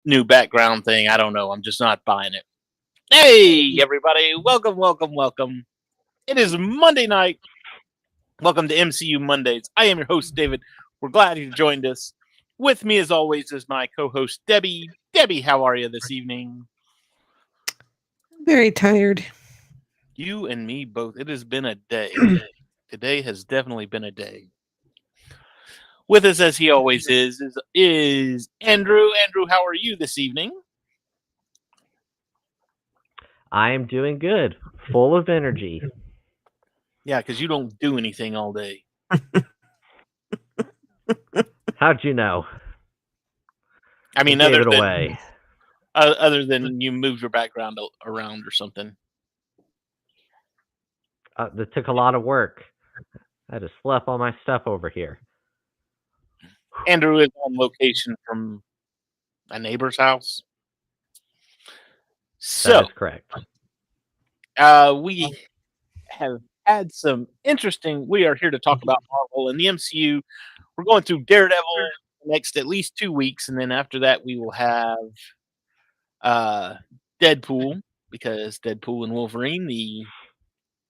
new background thing. I don't know. I'm just not buying it. Hey, everybody. Welcome, welcome, welcome. It is Monday night. Welcome to MCU Mondays. I am your host, David. We're glad you joined us. With me, as always, is my co-host, Debbie. Debbie, how are you this evening? Very tired. You and me both. It has been a day. Today has definitely been a day. With us, as he always is Andrew. Andrew, how are you this evening? I am doing good, full of energy. Yeah, because you don't do anything all day. How'd you know? I mean, I gave it away. other than you moved your background around or something. That took a lot of work. I just left all my stuff over here. Andrew is on location from a neighbor's house. So, That is correct. we have had some interesting. We are here to talk about Marvel and the MCU. We're going through Daredevil the next at least 2 weeks, and then after that, we will have Deadpool, because Deadpool and Wolverine, the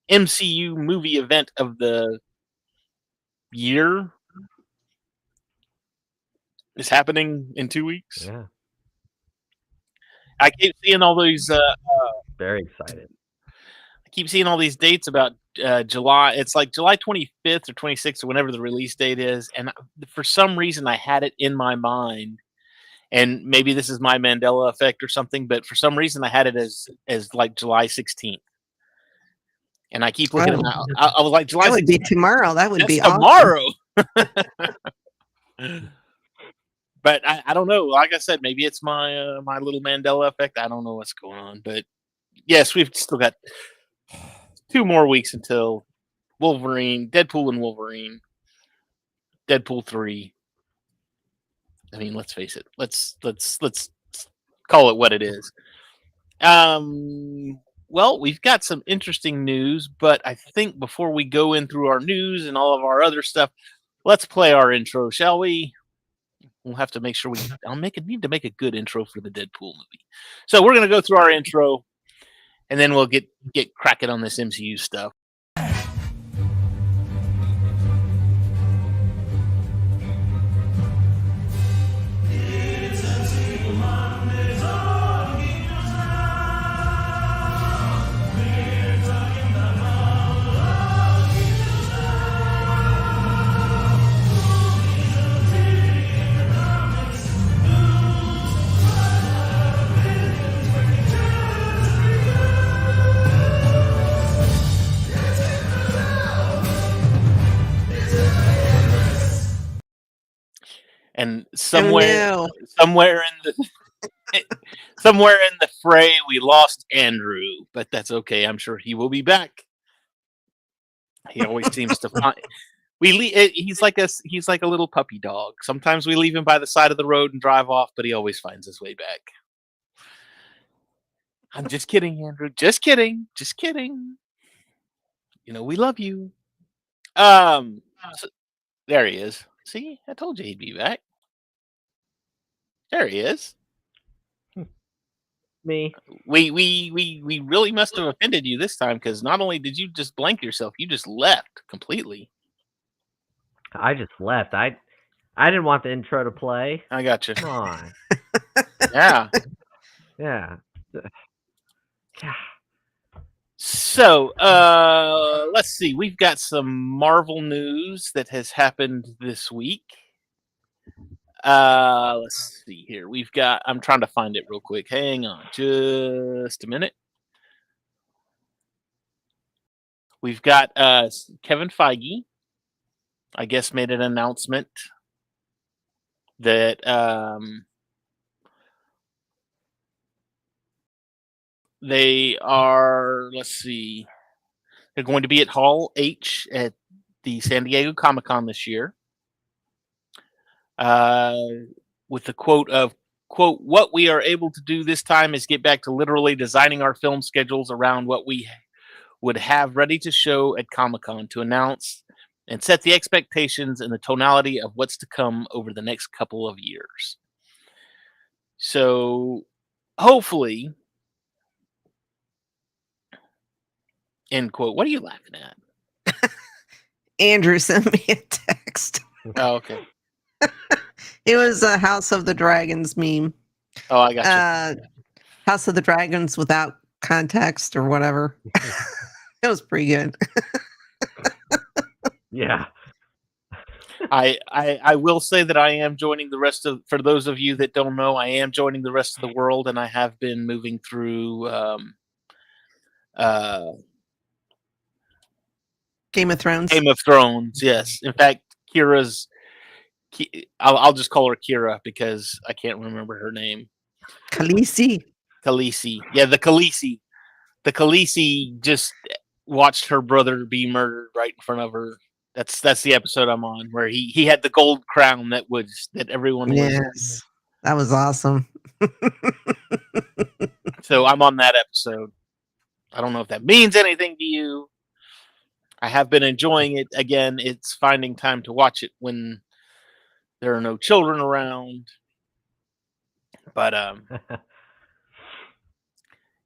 MCU movie event of the year, is happening in 2 weeks. Yeah, I keep seeing all these. very excited. I keep seeing all these dates about July. It's like July 25th or 26th or whenever the release date is, and for some reason I had it in my mind, and maybe this is my Mandela effect or something, but for some reason I had it as like July 16th. And I keep looking at my. I was like, July. That would 16th. be tomorrow. That would That's be awesome. tomorrow. But I don't know. Like I said, maybe it's my my little Mandela effect. I don't know what's going on, but yes, we've still got 2 more weeks until Wolverine, Deadpool and Wolverine, Deadpool 3. I mean, let's face it. Let's call it what it is. Well, we've got some interesting news, but I think before we go in through our news and all of our other stuff, let's play our intro, shall we? We'll have to make sure need to make a good intro for the Deadpool movie. So we're gonna go through our intro, and then we'll get cracking on this MCU stuff. And somewhere in the fray, we lost Andrew, but that's okay. I'm sure he will be back. He always seems to find. He's like a little puppy dog. Sometimes we leave him by the side of the road and drive off, but he always finds his way back. I'm just kidding, Andrew. Just kidding. Just kidding. You know, we love you. So, there he is. See, I told you he'd be back. There he is. Me. We really must have offended you this time, because not only did you just blank yourself, you just left completely. I just left. I didn't want the intro to play. I got you. Come on. Yeah. Yeah. So, let's see. We've got some Marvel news that has happened this week. Let's see here. I'm trying to find it real quick. Hang on just a minute. We've got Kevin Feige, I guess, made an announcement that they are, let's see, they're going to be at Hall H at the San Diego Comic-Con this year. With the quote, "What we are able to do this time is get back to literally designing our film schedules around what we would have ready to show at Comic-Con to announce and set the expectations and the tonality of what's to come over the next couple of years." So hopefully, end quote. What are you laughing at? Andrew sent me a text. Oh, okay. It was a House of the Dragons meme. Oh, I got you. House of the Dragons without context or whatever. It was pretty good. Yeah. I will say that I am joining the rest of. For those of you that don't know, I am joining the rest of the world, and I have been moving through. Game of Thrones. Game of Thrones. Yes, in fact, Kira's. I'll just call her Kira because I can't remember her name. Khaleesi. Khaleesi. Yeah, the Khaleesi. The Khaleesi just watched her brother be murdered right in front of her. That's the episode I'm on where he had the gold crown that everyone was. Yes, that was awesome. So I'm on that episode. I don't know if that means anything to you. I have been enjoying it. Again, it's finding time to watch it when there are no children around. But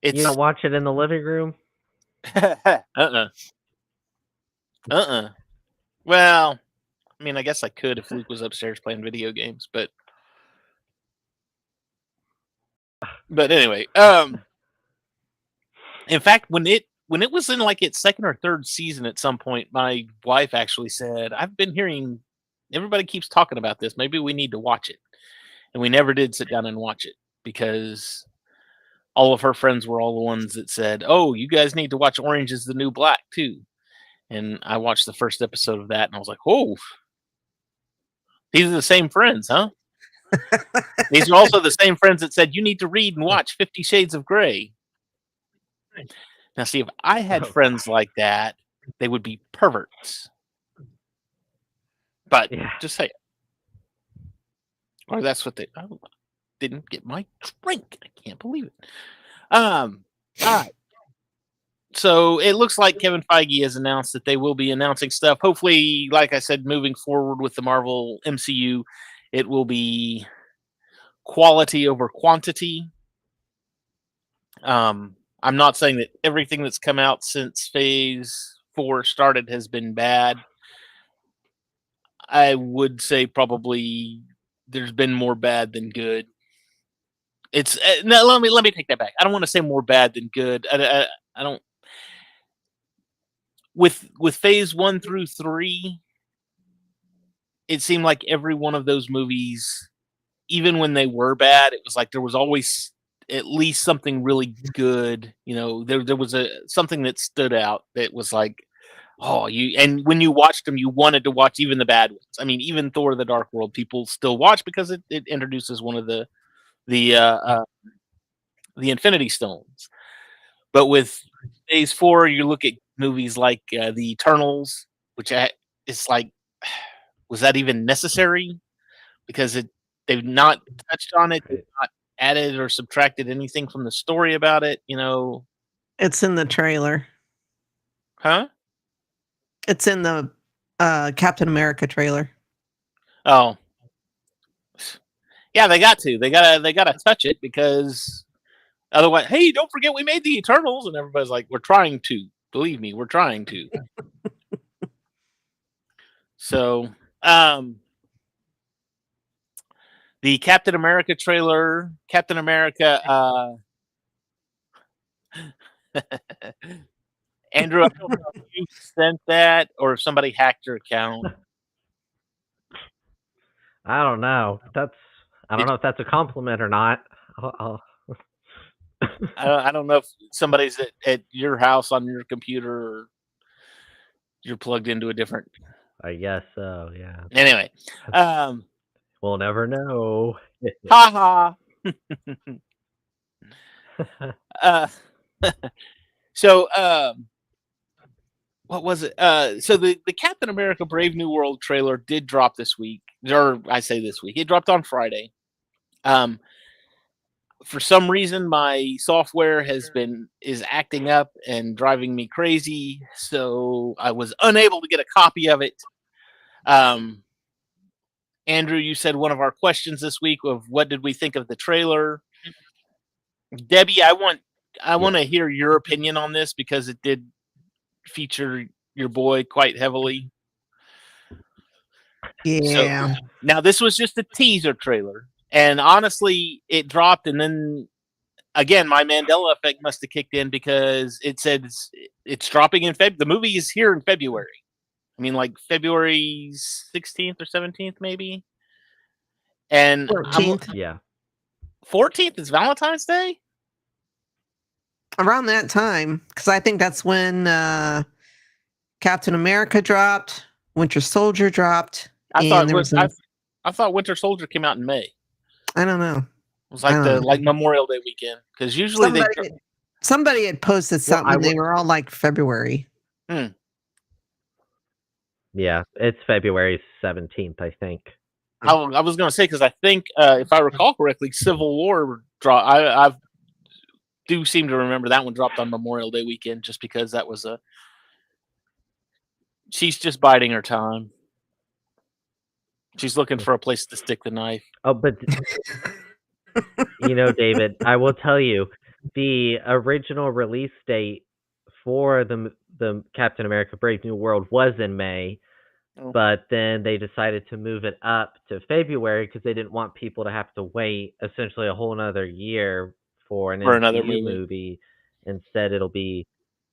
it's You don't watch it in the living room? Well, I mean, I guess I could if Luke was upstairs playing video games, but anyway, in fact, when it was in like its second or third season at some point, my wife actually said, "I've been hearing everybody keeps talking about this. Maybe we need to watch it." And we never did sit down and watch it because all of her friends were all the ones that said, "Oh, you guys need to watch Orange is the New Black too." And I watched the first episode of that, and I was like, "Oh, these are the same friends, huh?" These are also the same friends that said you need to read and watch 50 Shades of Grey. Now, see, if I had friends like that, they would be perverts. But just say it. Or that's what they didn't get my drink. I can't believe it. All right. So it looks like Kevin Feige has announced that they will be announcing stuff. Hopefully, like I said, moving forward with the Marvel MCU, it will be quality over quantity. I'm not saying that everything that's come out since Phase 4 started has been bad. I would say probably there's been more bad than good. It's no, let me take that back. I don't want to say more bad than good. I don't. With Phase 1 through 3, it seemed like every one of those movies, even when they were bad, it was like there was always at least something really good. You know, there was something that stood out that was like, oh, and when you watched them, you wanted to watch even the bad ones. I mean, even Thor: The Dark World, people still watch because it introduces one of the Infinity Stones. But with Phase 4, you look at movies like the Eternals, which it's like, was that even necessary? Because they've not touched on it, they've not added or subtracted anything from the story about it. You know, it's in the trailer. Huh? It's in the Captain America trailer. Oh, yeah, they got to touch it because otherwise, hey, don't forget we made the Eternals, and everybody's like, we're trying to. Believe me, we're trying to. So, the Captain America trailer, Captain America. Andrew, I don't know if you sent that or if somebody hacked your account. I don't know. I don't know if that's a compliment or not. I don't know if somebody's at your house on your computer or you're plugged into a different. I guess so. Yeah. Anyway, we'll never know. Ha ha. So, what was it? So the Captain America: Brave New World trailer did drop this week, or I say this week. It dropped on Friday. For some reason, my software is acting up and driving me crazy, so I was unable to get a copy of it. Andrew, you said one of our questions this week of what did we think of the trailer. Debbie, I want to hear your opinion on this because it did feature your boy quite heavily. Yeah. So, now this was just a teaser trailer, and honestly, it dropped, and then again, my Mandela effect must have kicked in because it said it's dropping in February. The movie is here in February. I mean, like February 16th or 17th, maybe. And 14th. Yeah. 14th is Valentine's Day. Around that time, because I think that's when Captain America dropped, Winter Soldier dropped. I thought there was I thought Winter Soldier came out in May. I don't know. It was like like Memorial Day weekend because usually somebody had posted something. They were all like February. Yeah, it's February 17th, I think. I was going to say because I think if I recall correctly, Civil War I do seem to remember that one dropped on Memorial Day weekend just because that was she's just biding her time. She's looking for a place to stick the knife. Oh, but David, I will tell you, the original release date for the Captain America Brave New World was in May, but then they decided to move it up to February because they didn't want people to have to wait essentially a whole another year for another movie. Instead, it'll be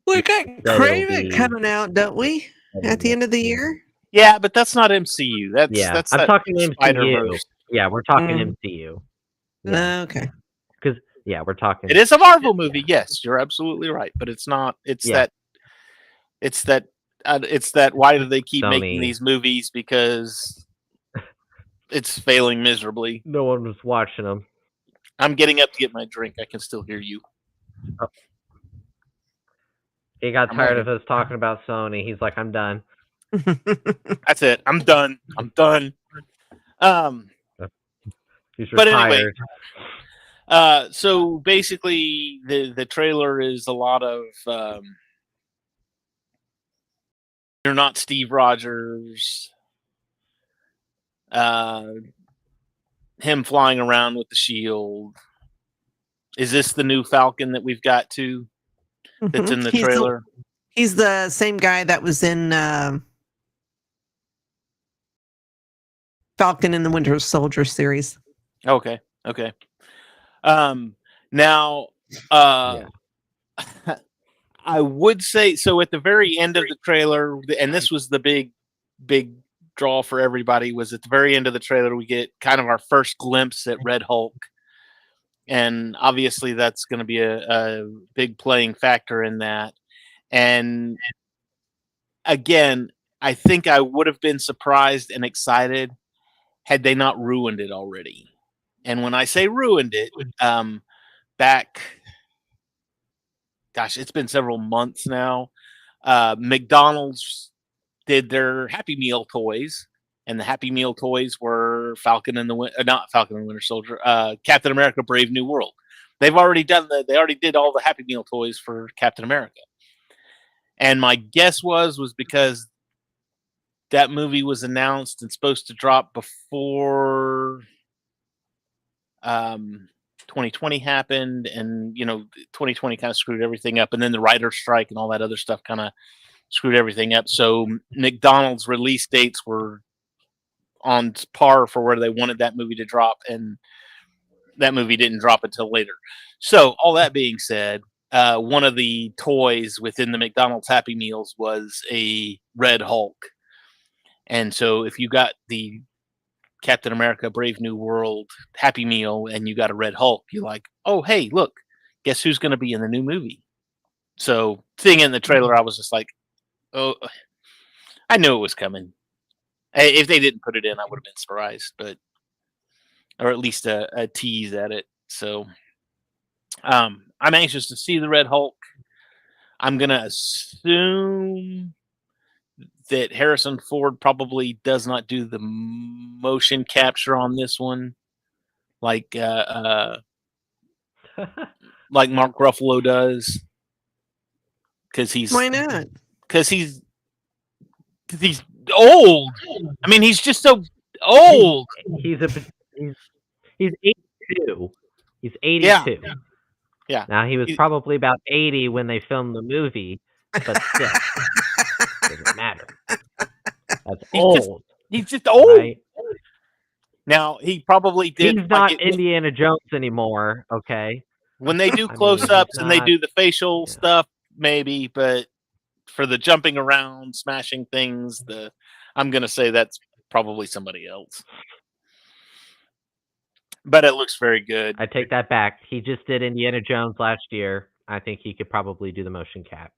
we got Kraven coming out, don't we? At the end of the year. Yeah, but that's not MCU. That's I'm talking MCU. Spider-Verse. Yeah, we're talking MCU. Yeah. Okay. Because we're talking. It is a Marvel movie. Yes, you're absolutely right. But it's not. It's that. Why do they keep making these movies? Because it's failing miserably. No one was watching them. I'm getting up to get my drink. I can still hear you. Oh. He got tired of us talking about Sony. He's like, I'm done. That's it. I'm done. He's but retired. anyway, so basically, the trailer is a lot of you're not Steve Rogers. Him flying around with the shield. Is this the new Falcon that we've got too? That's in the trailer. He's the same guy that was in Falcon and the Winter Soldier series. Okay. Now, I would say so. At the very end of the trailer, and this was the big draw for everybody, was at the very end of the trailer we get kind of our first glimpse at Red Hulk, and obviously that's going to be a big playing factor in that. And again, I think I would have been surprised and excited had they not ruined it already. And when I say ruined it, back, gosh, it's been several months now. McDonald's did their Happy Meal toys, and the Happy Meal toys were not Falcon and Winter Soldier, Captain America: Brave New World. They've already done they already did all the Happy Meal toys for Captain America. And my guess was because that movie was announced and supposed to drop before 2020 happened, and 2020 kind of screwed everything up, and then the writer's strike and all that other stuff kind of screwed everything up. So McDonald's release dates were on par for where they wanted that movie to drop, and that movie didn't drop until later. So all that being said, one of the toys within the McDonald's Happy Meals was a Red Hulk. And so if you got the Captain America Brave New World Happy Meal and you got a Red Hulk, you're like, oh, hey, look, guess who's going to be in the new movie? So seeing it in the trailer, I was just like, oh, I knew it was coming. If they didn't put it in, I would have been surprised, or at least a tease at it. So I'm anxious to see the Red Hulk. I'm going to assume that Harrison Ford probably does not do the motion capture on this one, like Mark Ruffalo does, because why not? Because he's old. I mean, he's just so old. He's 82. He's 82. Yeah. Now he was probably about 80 when they filmed the movie, but still doesn't matter. That's old. He's just old. Right? Now he probably did. He's not Indiana Jones anymore. Okay. When they do close-ups and they do the facial yeah. stuff, maybe, but for the jumping around, smashing things, I'm gonna say that's probably somebody else. But it looks very good. I take that back. He just did Indiana Jones last year. I think he could probably do the motion cap.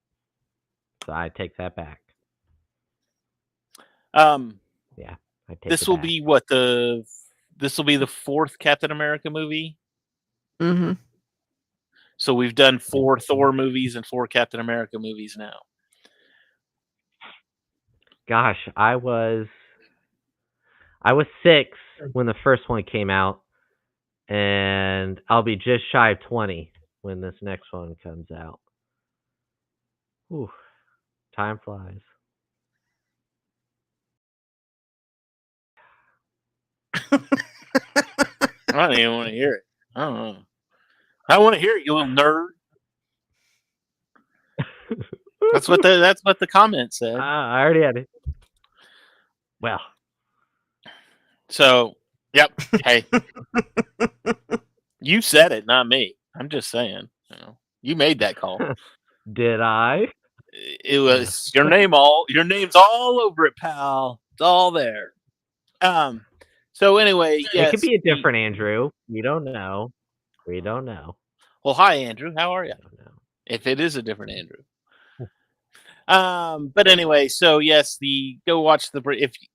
So I take that back. Yeah, I take this will be this will be the 4th Captain America movie. Mm-hmm. So we've done 4 Thor movies and 4 Captain America movies now. Gosh, I was 6 when the first one came out, and I'll be just shy of 20 when this next one comes out. Ooh, time flies. I don't even want to hear it. I don't know. I want to hear it, you little nerd. That's what the comment said. I already had it. Well. So, yep. Hey, you said it, not me. I'm just saying. You made that call. Did I? It was your name's all over it, pal. It's all there. So anyway, yes, it could be a different Andrew. We don't know. Well, hi Andrew. How are you? If it is a different Andrew. But anyway, so yes, go watch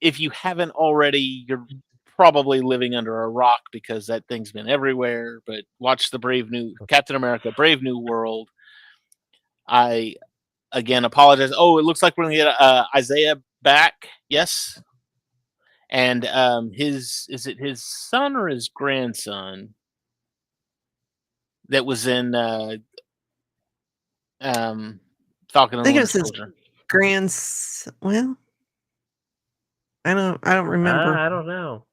if you haven't already, you're probably living under a rock because that thing's been everywhere. But watch the Captain America: Brave New World. I again apologize. Oh, it looks like we're gonna get Isaiah back. Yes, and is it his son or his grandson that was in Falcon and the Winter Soldier? Well, I don't remember. I don't know.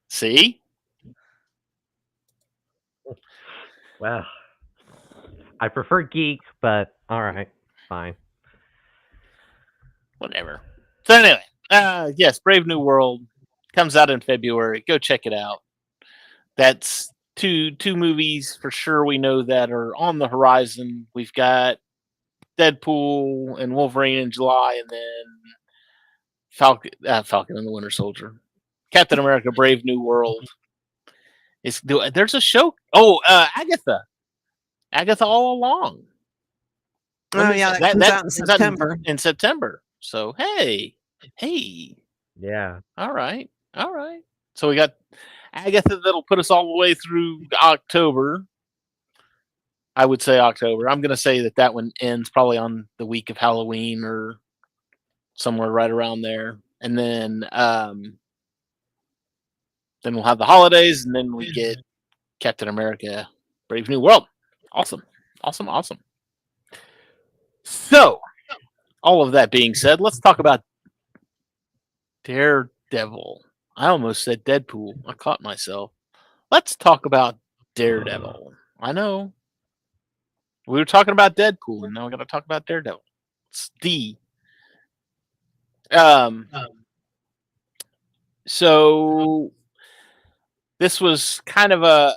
See? Well, I prefer Geek, but all right, fine. Whatever. So anyway, yes, Brave New World comes out in February. Go check it out. That's two movies for sure we know that are on the horizon. We've got Deadpool and Wolverine in July, and then Falcon and the Winter Soldier. Captain America: Brave New World. There's a show. Oh, Agatha all along. That comes out in September. In September. So hey. Yeah. All right. So we got Agatha that'll put us all the way through October. I would say October. I'm going to say that one ends probably on the week of Halloween or somewhere right around there. And then we'll have the holidays, and then we get Captain America: Brave New World. Awesome. So, all of that being said, let's talk about Daredevil. I almost said Deadpool. I caught myself. Let's talk about Daredevil. I know. We were talking about Deadpool, and now we're going to talk about Daredevil. It's So this was kind of I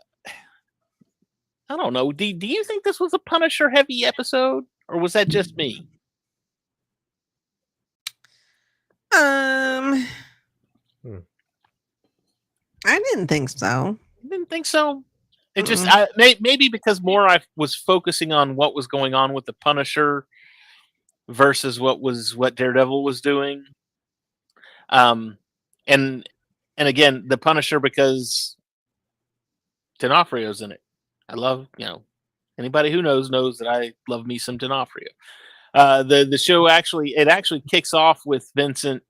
don't know. Do you think this was a Punisher heavy episode, or was that just me? I didn't think so. It just maybe because more I was focusing on what was going on with the Punisher versus what Daredevil was doing. And again, the Punisher because D'Onofrio's in it. I love, anybody who knows that I love me some D'Onofrio. The show actually kicks off with Vincent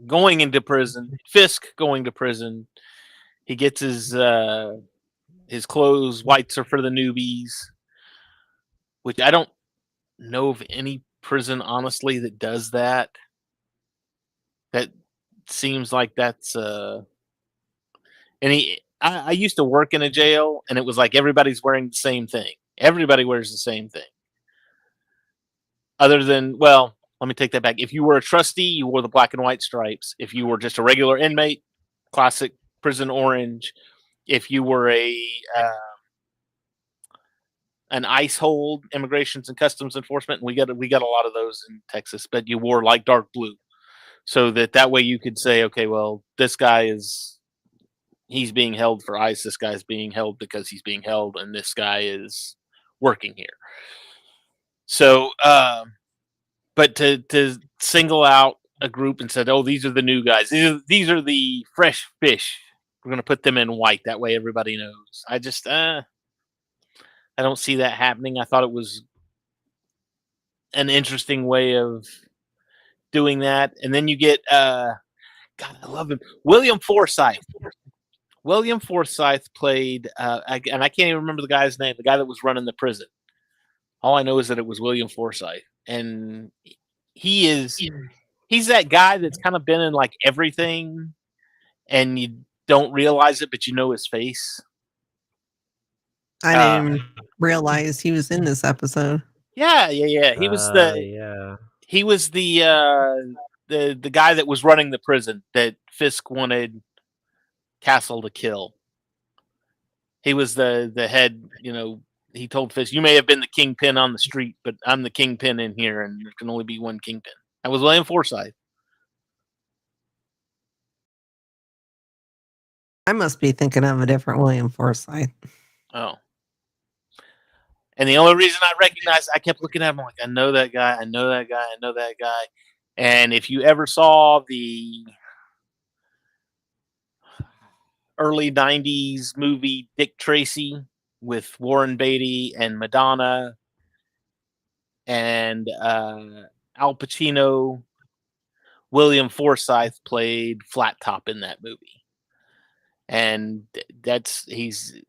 going into prison, Fisk going to prison. He gets his clothes. Whites are for the newbies, which I don't know of any prison, honestly, that does that. That seems like that's I used to work in a jail, and it was like everybody's wearing the same thing. Everybody wears the same thing. Other than, well, let me take that back. If you were a trustee, you wore the black and white stripes. If you were just a regular inmate, classic prison orange. If you were an ICE hold, Immigrations and Customs Enforcement, we got a lot of those in Texas, but you wore like dark blue, so that way you could say, okay, well, this guy he's being held for ICE. This guy's being held because he's being held, and this guy is working here. So, but to single out a group and said, oh, these are the new guys. These are the fresh fish. We're going to put them in white. That way everybody knows. I just, I don't see that happening. I thought it was an interesting way of doing that. And then you get, God, I love him. William Forsythe. William Forsythe played, and I can't even remember the guy's name, the guy that was running the prison. All I know is that it was William Forsythe. And he's that guy that's kind of been in like everything, and you don't realize it, but you know his face. I didn't even realize he was in this episode. Yeah. He was the guy that was running the prison that Fisk wanted Castle to kill. He was the head, he told Fisk, you may have been the kingpin on the street, but I'm the kingpin in here, and there can only be one kingpin. That was William Forsythe. I must be thinking of a different William Forsythe. Oh. And the only reason I recognized, I kept looking at him like, I know that guy, I know that guy, I know that guy. And if you ever saw the early 90s movie Dick Tracy with Warren Beatty and Madonna and Al Pacino, William Forsythe played Flat Top in that movie. And his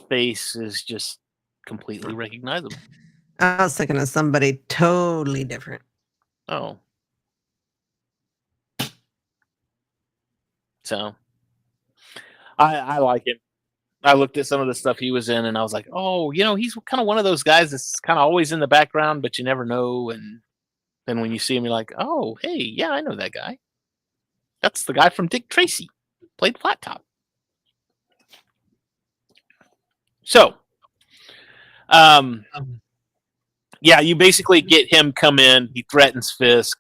face is just completely recognizable. I was thinking of somebody totally different. Oh. So I like him. I looked at some of the stuff he was in, and I was like, oh, he's kind of one of those guys that's kind of always in the background, but you never know. And then when you see him, you're like, oh, hey, yeah, I know that guy. That's the guy from Dick Tracy. Played Flat Top. So, yeah, you basically get him come in. He threatens Fisk.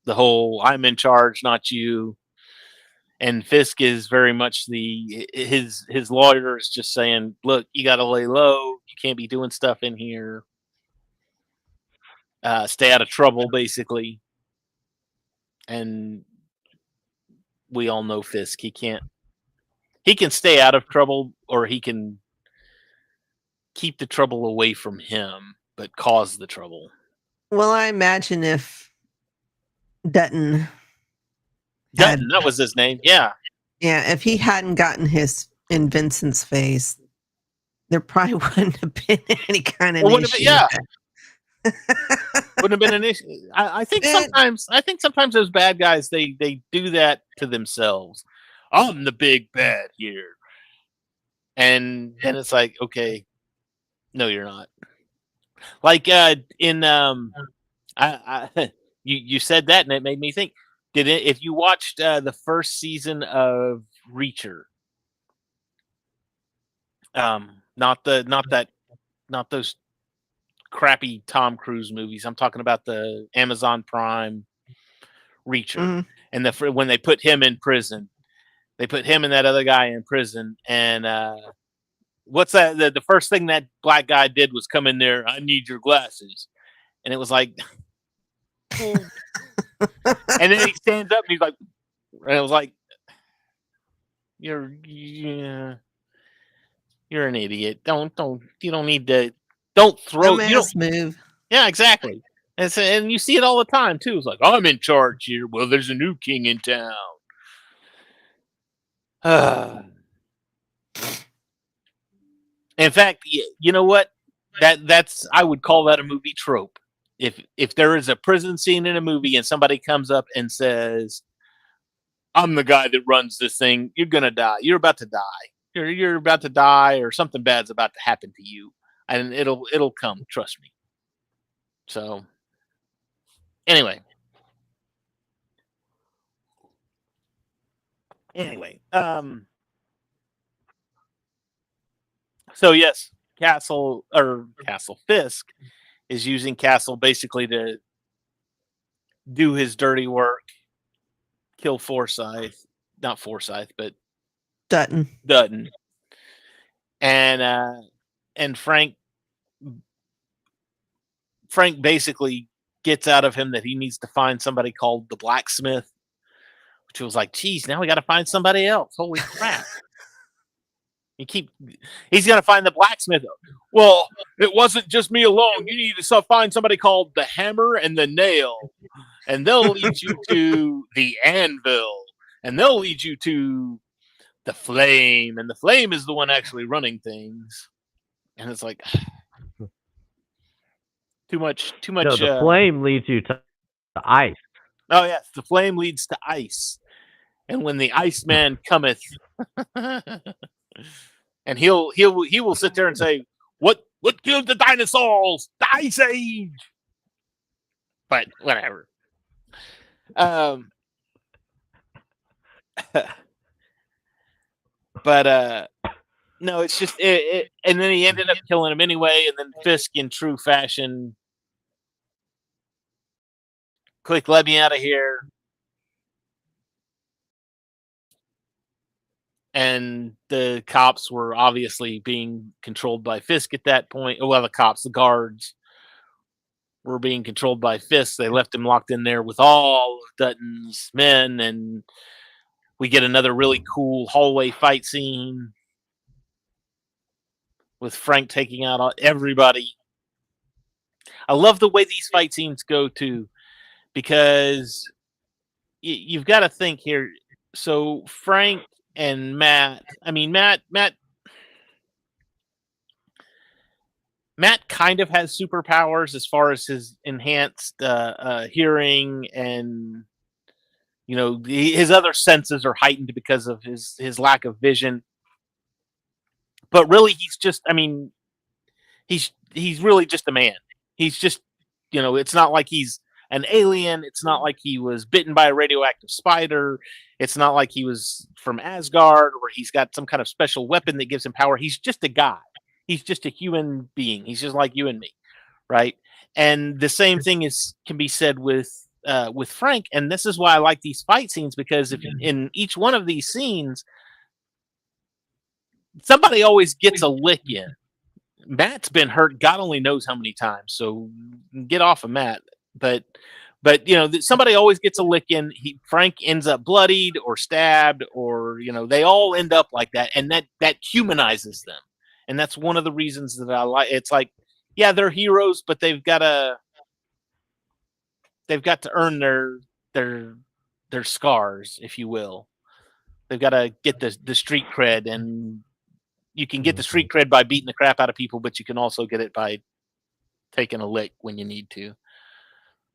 The whole "I'm in charge, not you." And Fisk is very much his lawyer is just saying, "Look, you got to lay low. You can't be doing stuff in here. Stay out of trouble, basically." And we all know Fisk. He can stay out of trouble, or he can keep the trouble away from him, but cause the trouble. Well, I imagine if Dutton, that was his name. Yeah. Yeah, if he hadn't gotten his in Vincent's face, there probably wouldn't have been any kind of issue. Wouldn't have been an issue. I think sometimes those bad guys they do that to themselves. I'm the big bad here. And then it's like, okay, no, you're not. Like in you said that, and it made me think. If you watched the first season of Reacher, not those crappy Tom Cruise movies. I'm talking about the Amazon Prime Reacher, and when they put him in prison, they put him and that other guy in prison, and what's that? The first thing that black guy did was come in there. I need your glasses, and it was like, and then he stands up and he's like, and it was like, you're an idiot. You don't need to. Don't throw. Move. Yeah, exactly. And you see it all the time too. It's like, I'm in charge here. Well, there's a new king in town. In fact, you know what? That's I would call that a movie trope. If there is a prison scene in a movie and somebody comes up and says, "I'm the guy that runs this thing," you're gonna die. You're about to die. You're about to die, or something bad's about to happen to you, and it'll come. Trust me. So anyway, anyway, so yes, Castle Fisk is using Castle basically to do his dirty work, kill Forsyth, not Forsyth, but Dutton. And Frank basically gets out of him that he needs to find somebody called the blacksmith, which was like, geez, now we got to find somebody else. Holy crap. He's going to find the blacksmith. Well, it wasn't just me alone. You need to find somebody called the hammer and the nail, and they'll lead you to the anvil, and they'll lead you to the flame, and the flame is the one actually running things. And it's like too much. No, the flame leads you to the ice. Oh yes, the flame leads to ice. And when the Iceman cometh, and he will sit there and say, What killed the dinosaurs? The Ice Age. But whatever. But no, it's just and then he ended up killing him anyway, and then Fisk in true fashion, quick, let me out of here. And the cops were obviously being controlled by Fisk at that point. Well, the guards were being controlled by Fisk. They left him locked in there with all of Dutton's men, and we get another really cool hallway fight scene with Frank taking out everybody. I love the way these fight scenes go too, because you've got to think here. So Frank and Matt kind of has superpowers as far as his enhanced hearing, and his other senses are heightened because of his lack of vision. But really, he's really just a man. He's just, it's not like he's an alien. It's not like he was bitten by a radioactive spider. It's not like he was from Asgard, or he's got some kind of special weapon that gives him power. He's just a guy. He's just a human being. He's just like you and me, right? And the same thing can be said with Frank. And this is why I like these fight scenes, because if in each one of these scenes, somebody always gets a lick in. Matt's been hurt God only knows how many times, so get off of Matt. But somebody always gets a lick in. Frank ends up bloodied or stabbed, or they all end up like that, and that humanizes them. And that's one of the reasons that I like. It's like, yeah, they're heroes, but they've got to earn their scars, if you will. They've got to get the street cred, and you can get the street cred by beating the crap out of people, but you can also get it by taking a lick when you need to.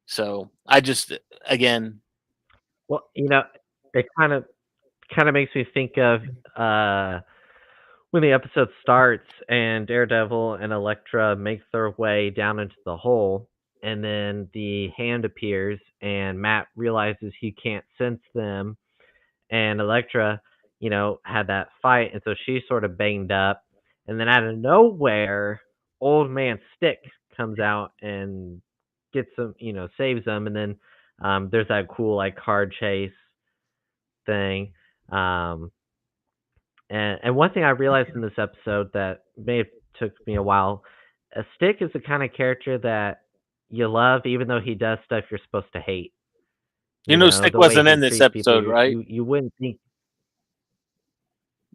So I just, again, well, it kind of makes me think of when the episode starts and Daredevil and Elektra make their way down into the hole, and then the hand appears and Matt realizes he can't sense them, and Elektra had that fight, and so she's sort of banged up, and then out of nowhere, old man Stick comes out and gets them, saves them, and then there's that cool car chase thing. And one thing I realized in this episode that may have took me a while, Stick is the kind of character that you love, even though he does stuff you're supposed to hate. Stick wasn't in this episode, people, right? You wouldn't think.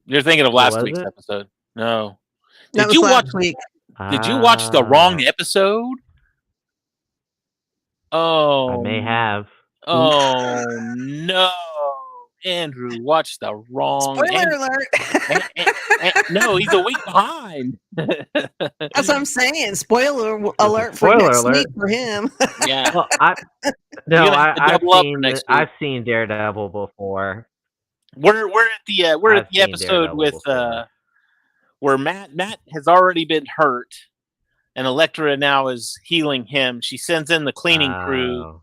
You're thinking of last week's episode. No. Did you watch last week? Did you watch the wrong episode? Oh, I may have. Oh no! Andrew watched the wrong. Spoiler alert! No, he's a week behind. That's what I'm saying. Spoiler alert for Spoiler next alert. week for him. Yeah. Well, I've seen Daredevil before. We're at the I've seen episode Daredevil with before. where Matt has already been hurt, and Elektra now is healing him. She sends in the cleaning crew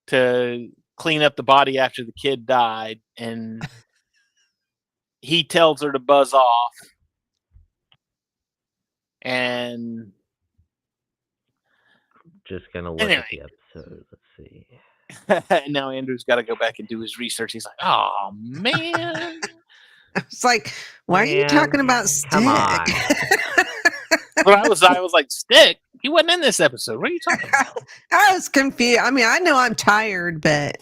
to clean up the body after the kid died, and he tells her to buzz off. And just gonna look at the episode. Let's see. And now Andrew's got to go back and do his research. He's like, "Oh man!" It's like, why are you talking about Stick? Come on. But I was like, Stick? He wasn't in this episode. What are you talking about? I was confused. I mean, I know I'm tired, but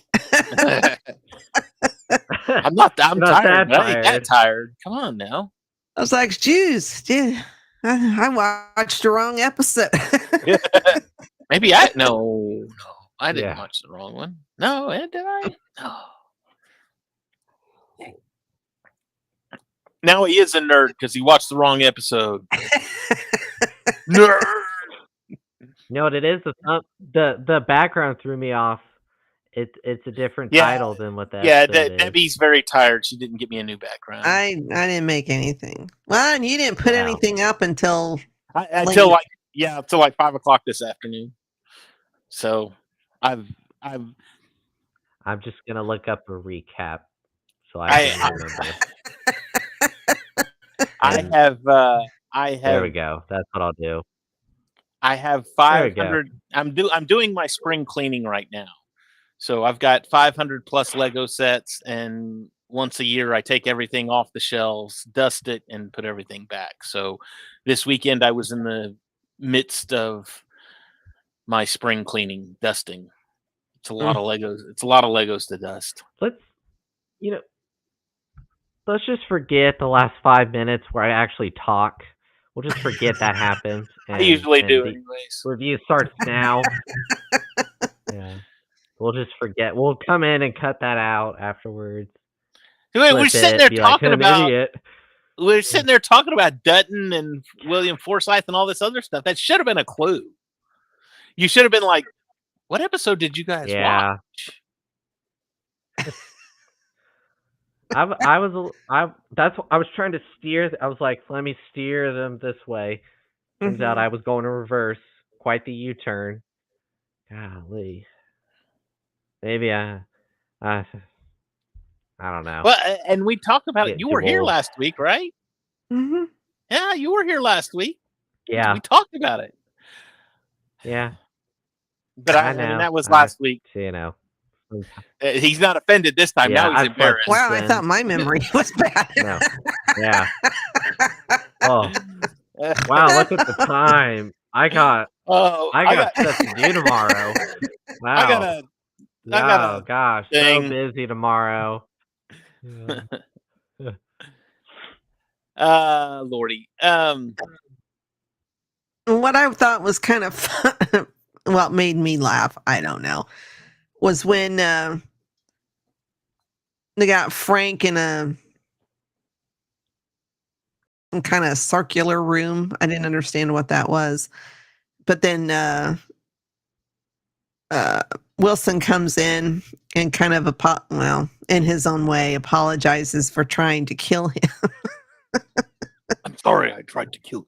I'm not tired. That I ain't that tired. Come on now. I was like, "Jeez, dude, I watched the wrong episode." Maybe no, I didn't watch the wrong one. No, did I? No. Now he is a nerd because he watched the wrong episode. Nerd. You know what it is? The background threw me off. It's a different title than what that. Yeah, Debbie's very tired. She didn't get me a new background. I didn't make anything. Well, and you didn't put anything up until until like 5:00 this afternoon. So I'm just gonna look up a recap so I can remember. There we go. That's what I'll do. I have 500. I'm doing my spring cleaning right now. So I've got 500 plus Lego sets, and once a year I take everything off the shelves, dust it, and put everything back. So this weekend I was in the midst of my spring cleaning, dusting. It's a lot of Legos. It's a lot of Legos to dust. Let's just forget the last 5 minutes where I actually talk. We'll just forget that happened. I usually do, anyways. Review starts now. Yeah. We'll just forget. We'll come in and cut that out afterwards. We're sitting there talking about. We're sitting there talking about Dutton and William Forsythe and all this other stuff. That should have been a clue. You should have been like, "What episode did you guys watch?" I was trying to steer. I was like, let me steer them this way. Turns out I was going in reverse. Quite the U-turn. Golly. Maybe I don't know. Well, and we talked about it. You were here last week, right? Mm-hmm. Yeah, you were here last week. Yeah, we talked about it. Yeah, but I mean, that was last week. You know. He's not offended this time. Now he's embarrassed. Wow, I thought my memory was bad. No. Yeah. Oh. Wow, look at the time. I got stuff to do tomorrow. Wow. Gosh, so busy tomorrow. Lordy. What I thought was kind of fun, well, made me laugh, I don't know, was when they got Frank in some kind of circular room. I didn't understand what that was. But then Wilson comes in and kind of, in his own way, apologizes for trying to kill him. I'm sorry I tried to kill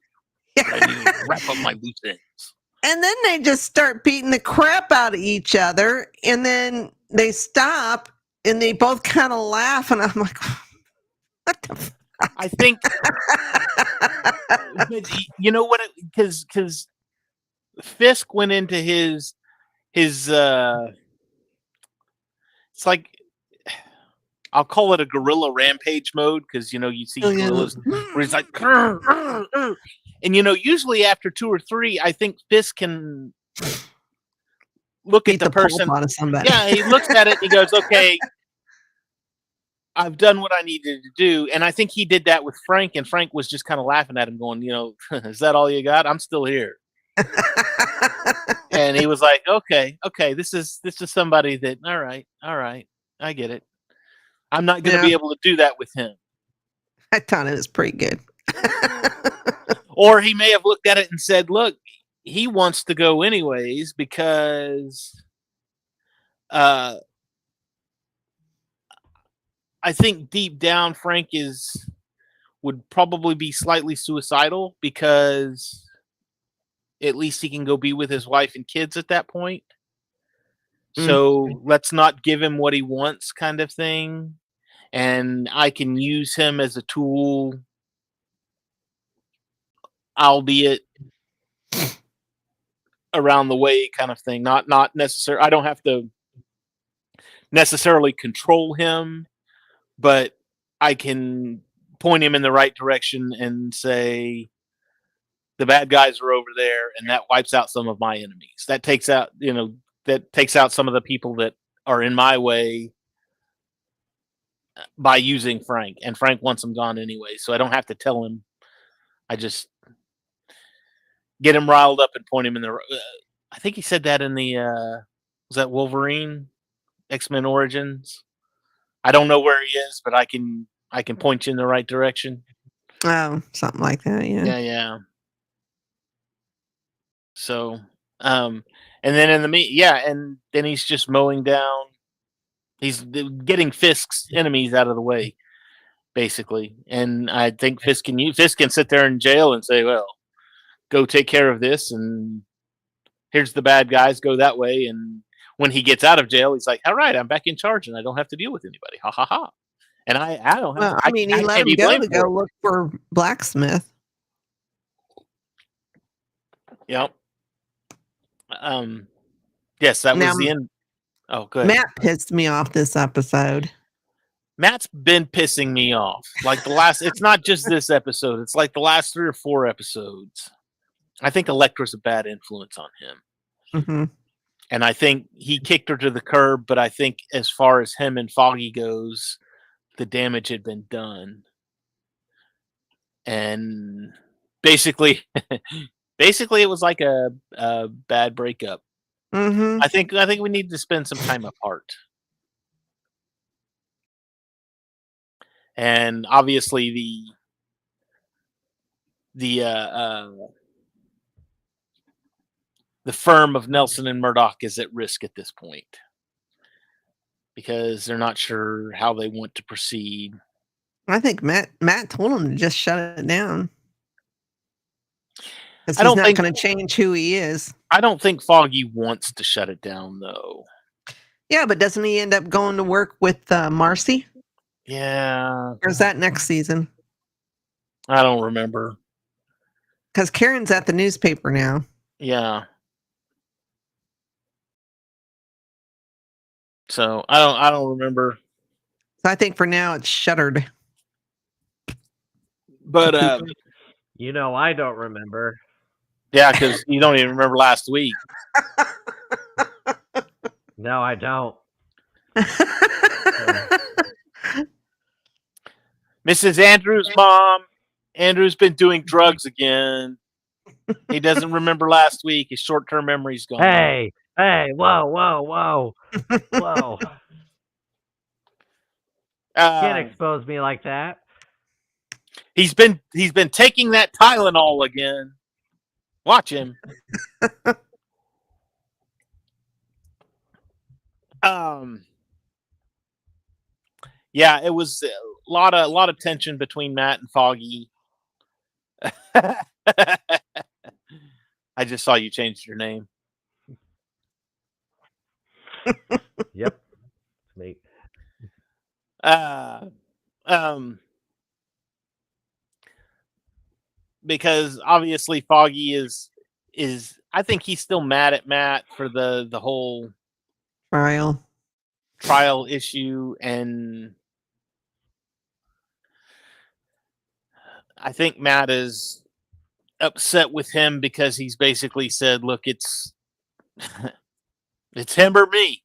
you. I need to wrap up my loose ends. And then they just start beating the crap out of each other. And then they stop and they both kind of laugh. And I'm like, what the fuck? I think, you know what? Because Fisk went into his it's like, I'll call it a gorilla rampage mode, because you see gorillas where he's like, "Grr, grr, grr." And usually after 2 or 3, I think Fisk can look at the person. Yeah, he looks at it and he goes, "Okay, I've done what I needed to do." And I think he did that with Frank, and Frank was just kind of laughing at him, going, "Is that all you got? I'm still here." And he was like, okay, this is somebody that, all right, I get it. I'm not going to Yeah. be able to do that with him. I thought it was pretty good. Or he may have looked at it and said, look, he wants to go anyways because I think deep down Frank would probably be slightly suicidal because at least he can go be with his wife and kids at that point. So let's not give him what he wants, kind of thing. And I can use him as a tool, albeit around the way, kind of thing. Not necessarily. I don't have to necessarily control him, but I can point him in the right direction and say the bad guys are over there, and that wipes out some of my enemies. That takes out, some of the people that are in my way by using Frank, and Frank wants them gone anyway, so I don't have to tell him. I just get him riled up and point him in the. I think he said that in the was that Wolverine X-Men Origins. I don't know where he is, but I can point you in the right direction. Oh, something like that. Yeah. Yeah. So, and then and then he's just mowing down. He's getting Fisk's enemies out of the way, basically. And I think Fisk can sit there in jail and say, "Well, go take care of this, and here's the bad guys. Go that way." And when he gets out of jail, he's like, "All right, I'm back in charge, and I don't have to deal with anybody." Ha ha ha! And I don't have. Well, I mean, he let him go to go look for blacksmith. Yep. Yes, that was the end. Oh, good. Matt pissed me off this episode. Matt's been pissing me off. Like it's not just this episode. It's like the last 3 or 4 episodes. I think Elektra's a bad influence on him. Mm-hmm. And I think he kicked her to the curb, but I think as far as him and Foggy goes, the damage had been done. And basically it was like a bad breakup. Mm-hmm. I think we need to spend some time apart. And obviously the firm of Nelson and Murdoch is at risk at this point because they're not sure how they want to proceed. I think Matt told him to just shut it down. Because he's not going to change who he is. I don't think Foggy wants to shut it down, though. Yeah, but doesn't he end up going to work with Marcy? Yeah. Or is that next season? I don't remember. Because Karen's at the newspaper now. Yeah. So I don't remember. So I think for now it's shuttered. But I don't remember. Yeah, because you don't even remember last week. No, I don't. Mrs. Andrews' mom. Andrew's been doing drugs again. He doesn't remember last week. His short-term memory's gone. Hey, whoa. Can't expose me like that. He's been taking that Tylenol again. Watch him. Yeah, it was a lot of tension between Matt and Foggy. I just saw you changed your name. Yep. It's me. Because obviously Foggy is I think he's still mad at Matt for the whole trial issue, and I think Matt is upset with him because he's basically said, look, it's him or me.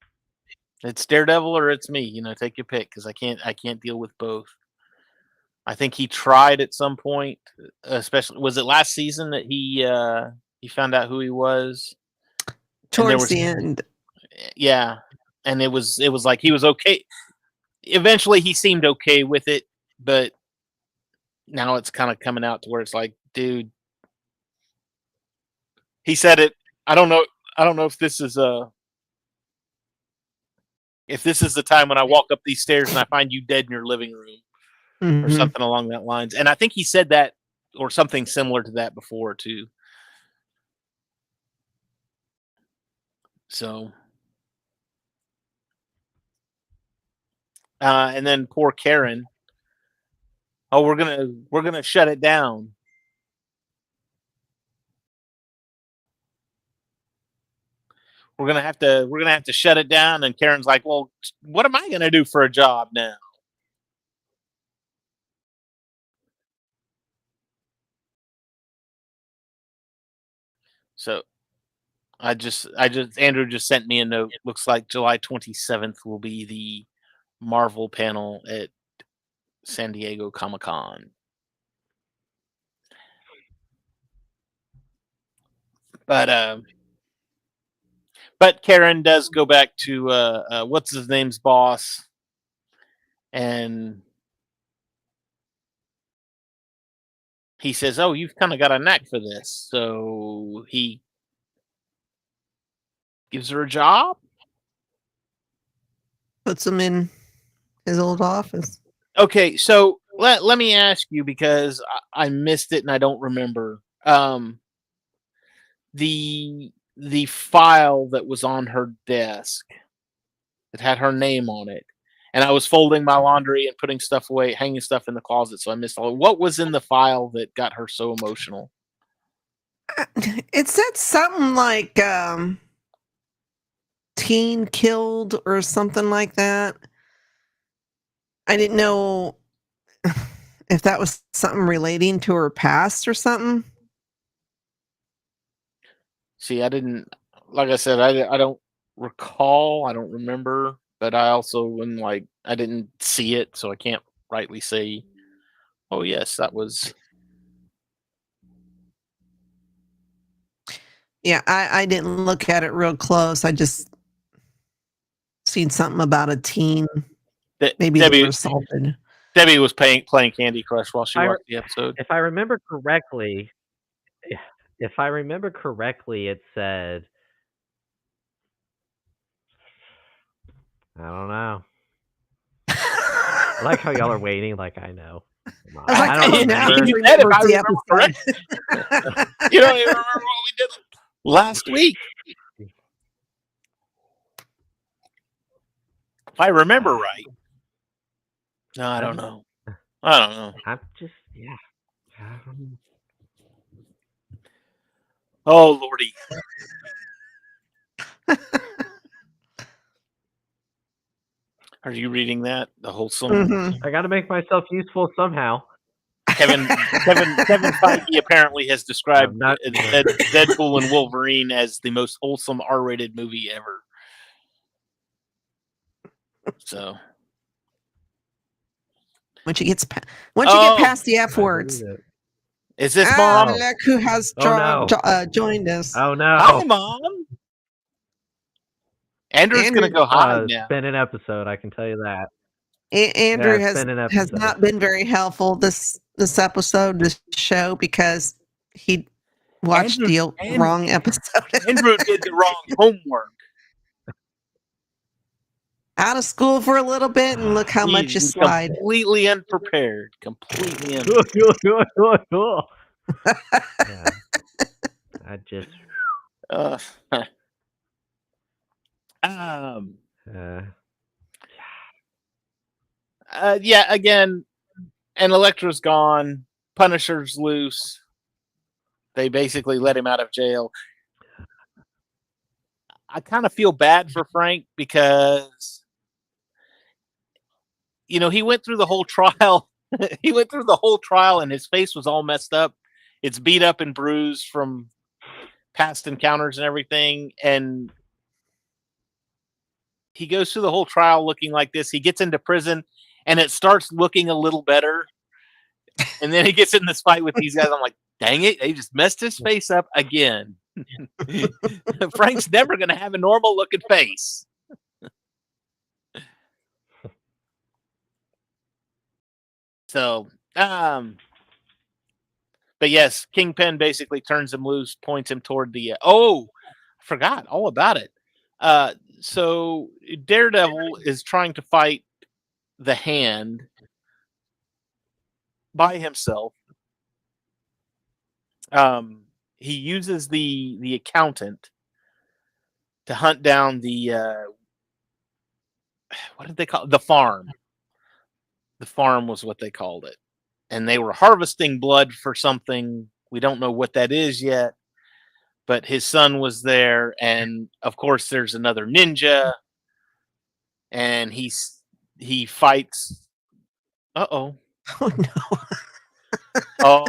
It's Daredevil or it's me. Take your pick, because I can't deal with both. I think he tried at some point, especially was it last season that he found out who he was towards the end. Yeah, and it was like he was okay. eventually he seemed okay with it, but now it's kind of coming out to where it's like, dude, he said it. I don't know. I don't know if this is the time when I walk up these stairs and I find you dead in your living room or Mhm. something along that lines. And I think he said that or something similar to that before too. So, and then poor Karen. Oh, we're gonna shut it down. We're gonna have to shut it down. And Karen's like, well, what am I gonna do for a job now? So Andrew just sent me a note. Looks like July 27th will be the Marvel panel at San Diego Comic-Con. But Karen does go back to what's his name's boss, and he says, "Oh, you've kind of got a knack for this." So he gives her a job. Puts him in his old office. Okay, so let me ask you because I missed it and I don't remember. The file that was on her desk that had her name on it, and I was folding my laundry and putting stuff away, hanging stuff in the closet, so I missed all. What was in the file that got her so emotional? It said something like teen killed or something like that. I didn't know if that was something relating to her past or something. See, I didn't. Like I said, I don't recall. I don't remember. But I also when like I didn't see it, so I can't rightly say. Oh yes, that was. Yeah, I didn't look at it real close. I just seen something about a teen. Maybe they were assaulted. Debbie was playing Candy Crush while she watched the episode. If I remember correctly, it said, I don't know. I like how y'all are waiting. Like I know. I was like, I don't oh, now remember. he You said if I remembers the remember episode. You don't even remember what we did last week. If I remember right. No, I don't know. I don't know. I'm just yeah. I don't know. Oh lordy. Are you reading that? The wholesome. Mhm. I got to make myself useful somehow. Kevin Feige apparently has described not- Deadpool and Wolverine as the most wholesome R-rated movie ever. So Once you get past the F I words. believe it. is this Mom? Look who has Oh, no. joined us. Oh no! Hi, Mom. Andrew's Andrew- gonna go hide now. It's been an episode. I can tell you that. Andrew Yeah, it's been an has episode. not been very helpful this episode, this show, because he watched the wrong episode. Andrew did the wrong homework. Out of school for a little bit, and look how much you He's slide. completely unprepared. Completely unprepared. Yeah. I just. Yeah, again, and Elektra's gone. Punisher's loose. They basically let him out of jail. I kind of feel bad for Frank because, he went through the whole trial. He went through the whole trial and his face was all messed up. It's beat up and bruised from past encounters and everything. And he goes through the whole trial looking like this. He gets into prison and it starts looking a little better. And then he gets in this fight with these guys. I'm like, dang it, they just messed his face up again. Frank's never going to have a normal looking face. So, but yes, Kingpin basically turns him loose, points him toward the. I forgot all about it. So Daredevil is trying to fight the Hand by himself. He uses the accountant to hunt down the what did they call it? The farm. The farm was what they called it, and they were harvesting blood for something. We don't know what that is yet, but his son was there, and of course, there's another ninja, and he fights. Oh no. oh,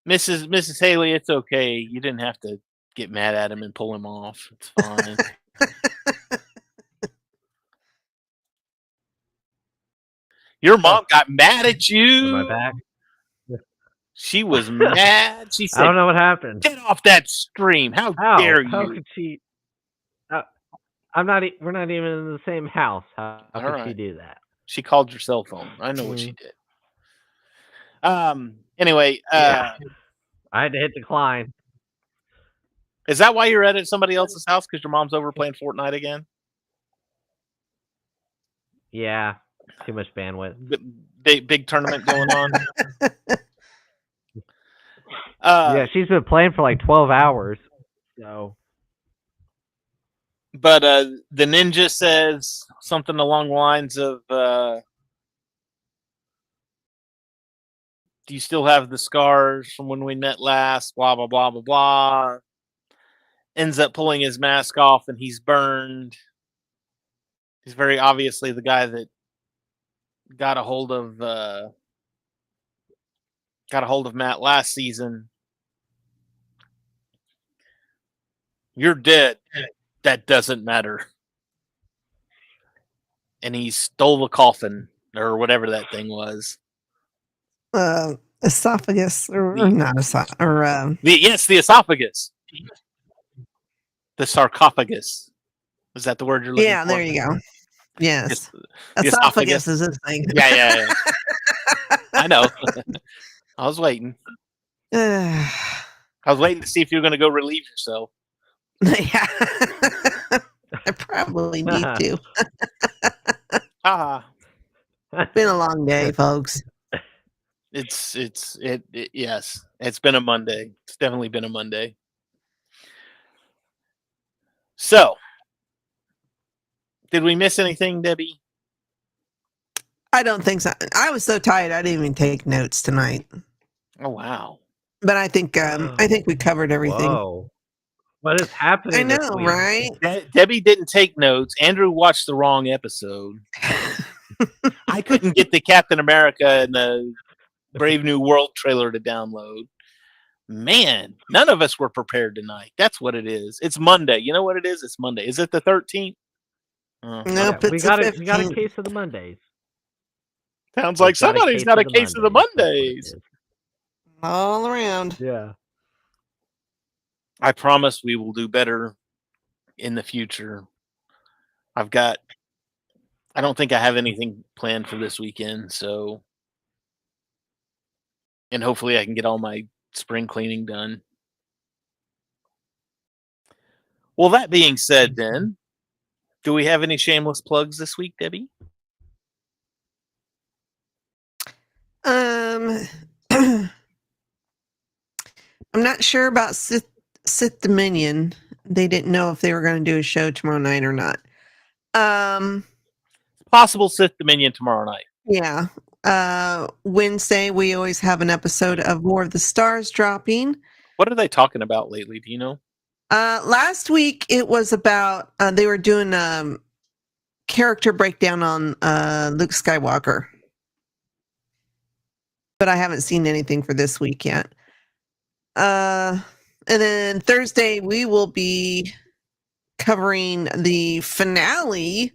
Mrs. Haley, it's okay. You didn't have to get mad at him and pull him off. It's fine. Your mom got mad at you. Am I back? She was mad. She I don't said, know what happened. "Get off that stream! How dare you!" How could she? I'm not. We're not even in the same house. How All could right. she do that? She called your cell phone. I know what she did. Anyway, Yeah. I had to hit decline. is that why you're at somebody else's house? Because your mom's over playing Fortnite again? Yeah. Too much bandwidth. Big tournament going on. Yeah, she's been playing for like 12 hours. So. But the ninja says something along the lines of, "Do you still have the scars from when we met last?" Blah, blah, blah, blah, blah. Ends up pulling his mask off, and he's burned. He's very obviously the guy that got a hold of Matt last season. "You're dead. That doesn't matter." And he stole the coffin or whatever that thing was. Esophagus or not esophagus or the esophagus. The sarcophagus. Is that the word you're looking for? yeah, there you go. Yes. The esophagus is this thing. Yeah. I know. I was waiting. I was waiting to see if you were going to go relieve yourself. Yeah. I probably need to. Been a long day, folks. Yes. It's been a Monday. It's definitely been a Monday. So, did we miss anything, Debbie? I don't think so. I was so tired I didn't even take notes tonight. Oh wow. But I think we covered everything. Whoa. What is happening? I know, this week? right? Debbie didn't take notes. Andrew watched the wrong episode. I couldn't get the Captain America and the Brave New World trailer to download. Man, none of us were prepared tonight. That's what it is. It's Monday. You know what it is? It's Monday. Is it the 13th? Nope, Yeah, it's we got the a case of the Mondays. Sounds like somebody's got a case of the Mondays. All around. Yeah. I promise we will do better in the future. I don't think I have anything planned for this weekend, so, and hopefully I can get all my spring cleaning done. Well, that being said, then, do we have any shameless plugs this week, Debbie? I'm not sure about Sith Dominion. They didn't know if they were going to do a show tomorrow night or not. Possible Sith Dominion tomorrow night. Yeah. Wednesday, we always have an episode of War of the Stars dropping. What are they talking about lately? Do you know? Last week, it was about, they were doing character breakdown on Luke Skywalker. But I haven't seen anything for this week yet. And then Thursday, we will be covering the finale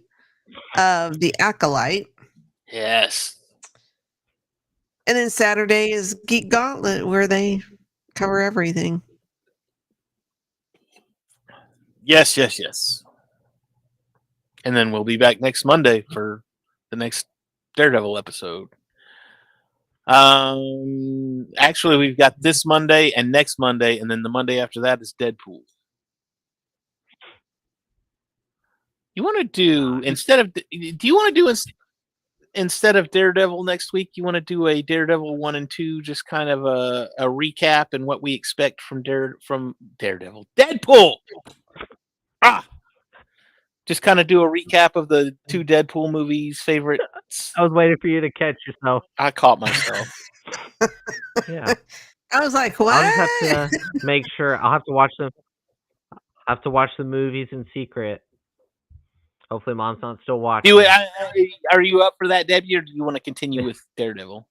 of The Acolyte. Yes. And then Saturday is Geek Gauntlet, where they cover everything. Yes. And then we'll be back next Monday for the next Daredevil episode. Actually, we've got this Monday and next Monday, and then the Monday after that is Deadpool. You want to do instead of? Do you want to do instead of Daredevil next week? You want to do a Daredevil 1 and 2, just kind of a recap and what we expect from Daredevil, Deadpool. Just kind of do a recap of the 2 Deadpool movies. Favorites. I was waiting for you to catch yourself. I caught myself. Yeah. I was like, what? I'll just have to make sure. I'll have to watch them. I have to watch the movies in secret. Hopefully, Mom's not still watching. Are you up for that, Debbie, or do you want to continue with Daredevil?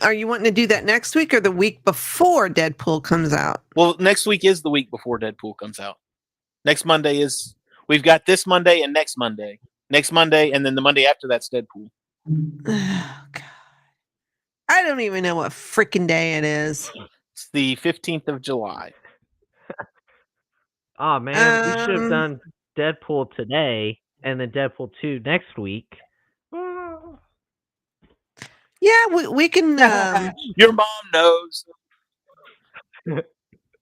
Are you wanting to do that next week or the week before Deadpool comes out? Well, next week is the week before Deadpool comes out. Next Monday is... We've got this Monday and next Monday. Next Monday, and then the Monday after that's Deadpool. Oh, God. I don't even know what freaking day it is. It's the 15th of July. Oh, man. We should have done Deadpool today and then Deadpool 2 next week. Yeah, we can... Your mom knows.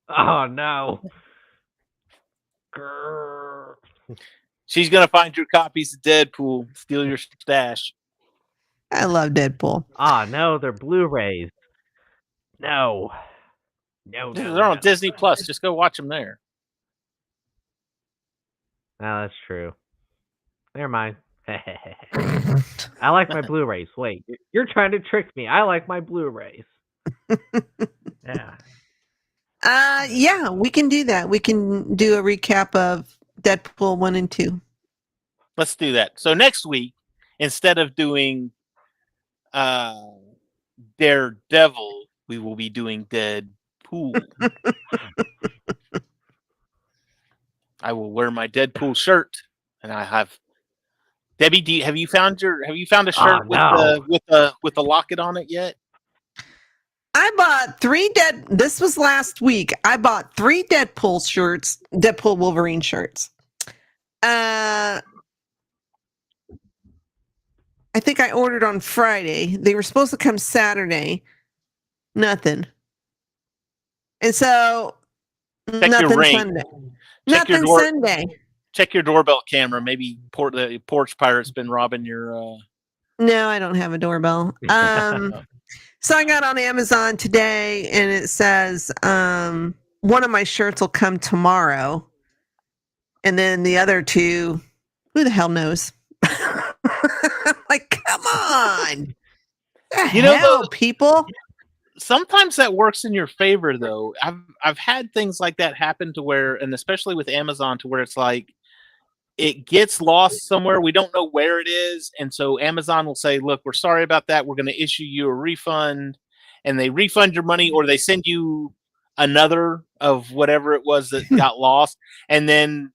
Oh, no. She's going to find your copies of Deadpool, steal your stash. I love Deadpool. Ah, no, they're Blu-rays. No. They're on Disney Plus. Just go watch them there. No, that's true. Never mind. I like my Blu-rays. Wait, you're trying to trick me. I like my Blu-rays. Yeah. Yeah, we can do that. We can do a recap of Deadpool 1 and 2. Let's do that. So next week, instead of doing Daredevil, we will be doing Deadpool. I will wear my Deadpool shirt, and I have... Debbie, have you found a shirt with the locket on it yet? I bought 3 this was last week. I bought 3 Deadpool shirts, Deadpool Wolverine shirts. I think I ordered on Friday. They were supposed to come Saturday. Nothing. And so Check nothing your ring. Sunday. Check your Nothing Sunday. Check your doorbell camera. Maybe the porch pirate's been robbing your... No, I don't have a doorbell. So I got on Amazon today, and it says one of my shirts will come tomorrow, and then the other 2, who the hell knows? Like, come on, people. Sometimes that works in your favor, though. I've had things like that happen to where, and especially with Amazon, to where it's like it gets lost somewhere. We don't know where it is. And so Amazon will say, look, we're sorry about that. We're going to issue you a refund. And they refund your money, or they send you another of whatever it was that got lost. And then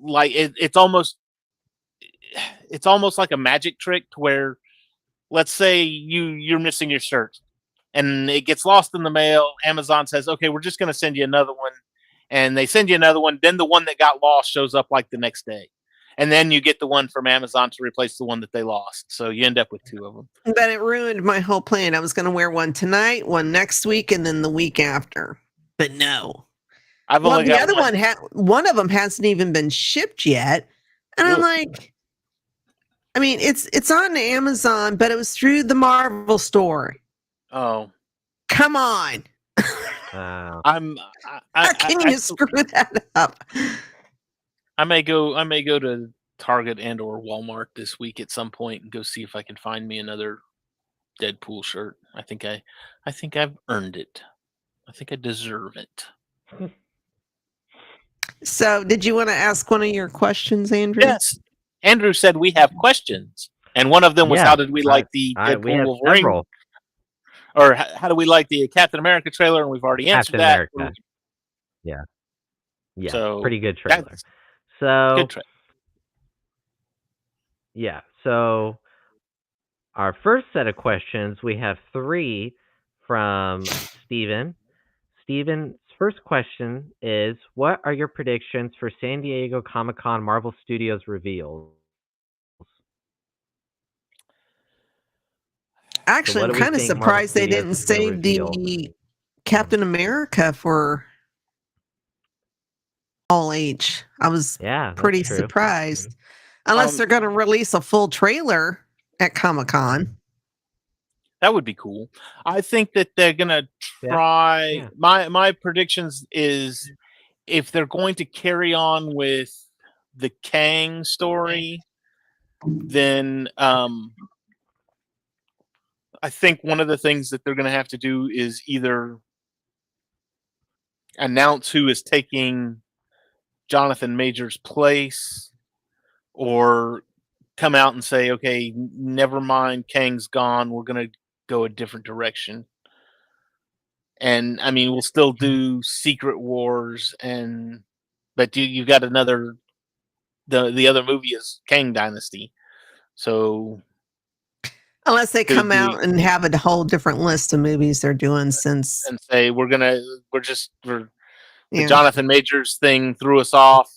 like it's almost like a magic trick to where, let's say you're missing your shirt and it gets lost in the mail. Amazon says, okay, we're just going to send you another one. And they send you another one. Then the one that got lost shows up like the next day. And then you get the one from Amazon to replace the one that they lost. So you end up with 2 of them. But it ruined my whole plan. I was going to wear one tonight, one next week, and then the week after. But no. The other one of them hasn't even been shipped yet. And I'm like, I mean, it's on Amazon, but it was through the Marvel store. Oh. Come on. Wow. How can you screw that up? I may go to Target and or Walmart this week at some point and go see if I can find me another Deadpool shirt. I think I've earned it. I think I deserve it. So, did you want to ask one of your questions, Andrew? Yes. Andrew said we have questions, and one of them was, how did we like the Deadpool Wolverine? Several. Or how do we like the Captain America trailer? And we've already answered that. America. Yeah. Yeah. So pretty good trailer. So good trailer. Yeah. So our first set of questions, we have 3 from Steven. Steven's first question is, what are your predictions for San Diego Comic-Con Marvel Studios reveals? Actually, what I'm do we kind of think Marvel surprised they Studios didn't is gonna save reveal? the Captain America for all age. I was Yeah, pretty that's true. surprised. Unless they're going to release a full trailer at Comic-Con. That would be cool. I think that they're gonna try. Yeah. My predictions is if they're going to carry on with the Kang story, then I think one of the things that they're going to have to do is either announce who is taking Jonathan Major's place, or come out and say, "Okay, never mind, Kang's gone. We're going to go a different direction." And I mean, we'll still do Secret Wars, but you've got another. The other movie is Kang Dynasty, so Unless they come do out and have a whole different list of movies they're doing since. and say we're the Yeah. Jonathan Majors thing threw us off.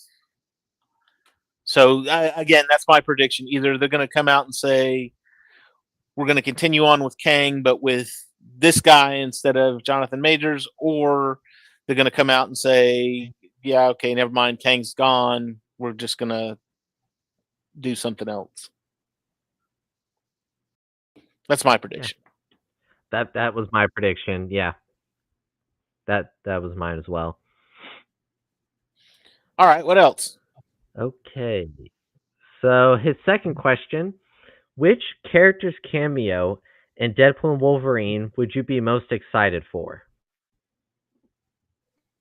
So again, that's my prediction. Either they're going to come out and say we're going to continue on with Kang, but with this guy instead of Jonathan Majors, or they're going to come out and say, yeah, okay, never mind, Kang's gone. We're just going to do something else. That's my prediction. That was my prediction. Yeah. That was mine as well. All right, what else? Okay. So his second question, which character's cameo in Deadpool and Wolverine would you be most excited for?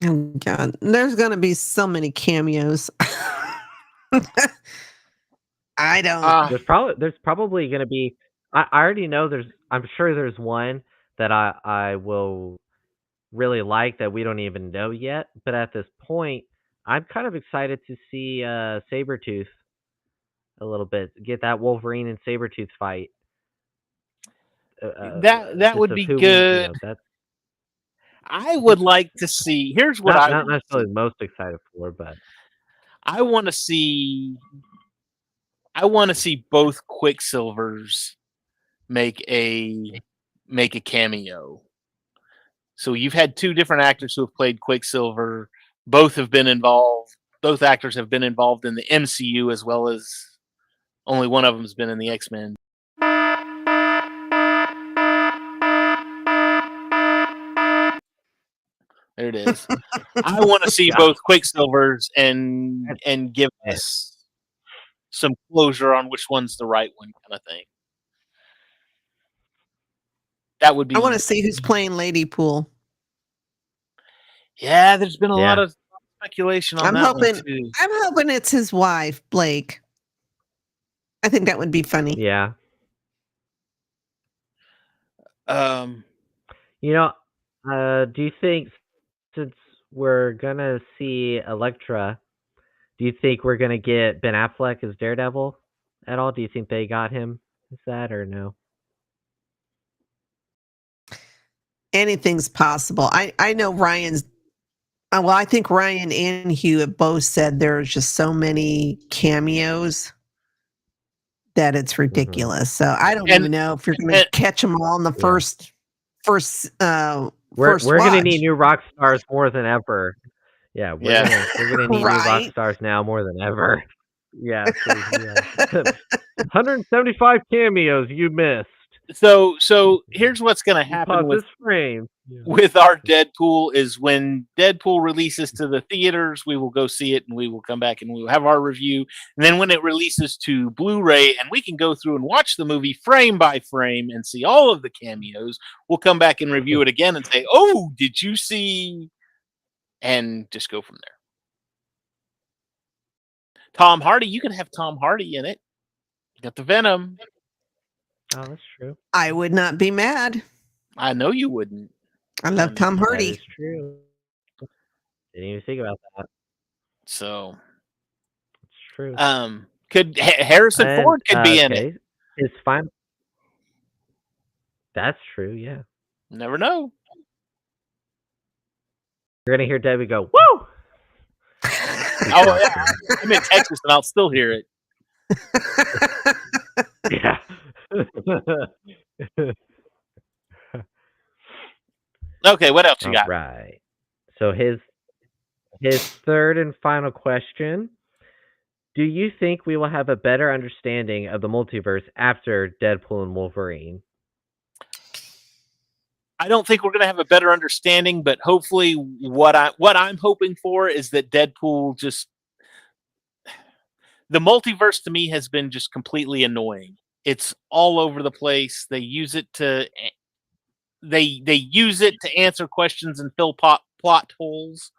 Oh God, there's going to be so many cameos. I don't. There's probably going to be. I already know I'm sure there's one that I will really like that we don't even know yet. But at this point, I'm kind of excited to see Sabretooth a little bit. Get that Wolverine and Sabretooth fight. That would be good. I would like to see. Here's what not necessarily most excited for, but I want to see. I want to see both Quicksilvers make a cameo. So you've had two different actors who have played Quicksilver. Both have been involved. Both actors have been involved in the MCU, as well as only one of them has been in the X-Men. There it is. I want to see both Quicksilvers and give us some closure on which one's the right one, kind of thing. That would be. I want to see who's playing Lady Pool. Yeah, there's been a lot of speculation on that one too. I'm hoping it's his wife, Blake. I think that would be funny. Yeah. Do you think, since we're gonna see Elektra, do you think we're gonna get Ben Affleck as Daredevil at all? Do you think they got him as that or no? Anything's possible. I know Ryan's. Well, I think Ryan and Hugh have both said there's just so many cameos that it's ridiculous. So I don't even know if you're going to catch them all in the first. We're going to need new rock stars more than ever. Yeah, we're going to need new rock stars now more than ever. Yeah, 175 cameos you missed. So here's what's going to happen with our Deadpool is when Deadpool releases to the theaters, we will go see it and we will come back and we will have our review. And then when it releases to Blu-ray and we can go through and watch the movie frame by frame and see all of the cameos, we'll come back and review it again and say, "Oh, did you see?" And just go from there. Tom Hardy, you can have Tom Hardy in it. You got the Venom. Oh, that's true. I would not be mad. I know you wouldn't. I love Tom Hardy. That is true. Didn't even think about that. So it's true. Could Harrison Ford could be in it? It's fine. That's true. Yeah. Never know. You're gonna hear Debbie go, "Woo!" Oh yeah, I'm in Texas and I'll still hear it. Yeah. Okay, what else you All got? right. So his third and final question: do you think we will have a better understanding of the multiverse after Deadpool and Wolverine? I don't think we're going to have a better understanding, but hopefully, what I'm hoping for is that Deadpool just the multiverse to me has been just completely annoying. It's all over the place. They use it to answer questions and fill plot holes.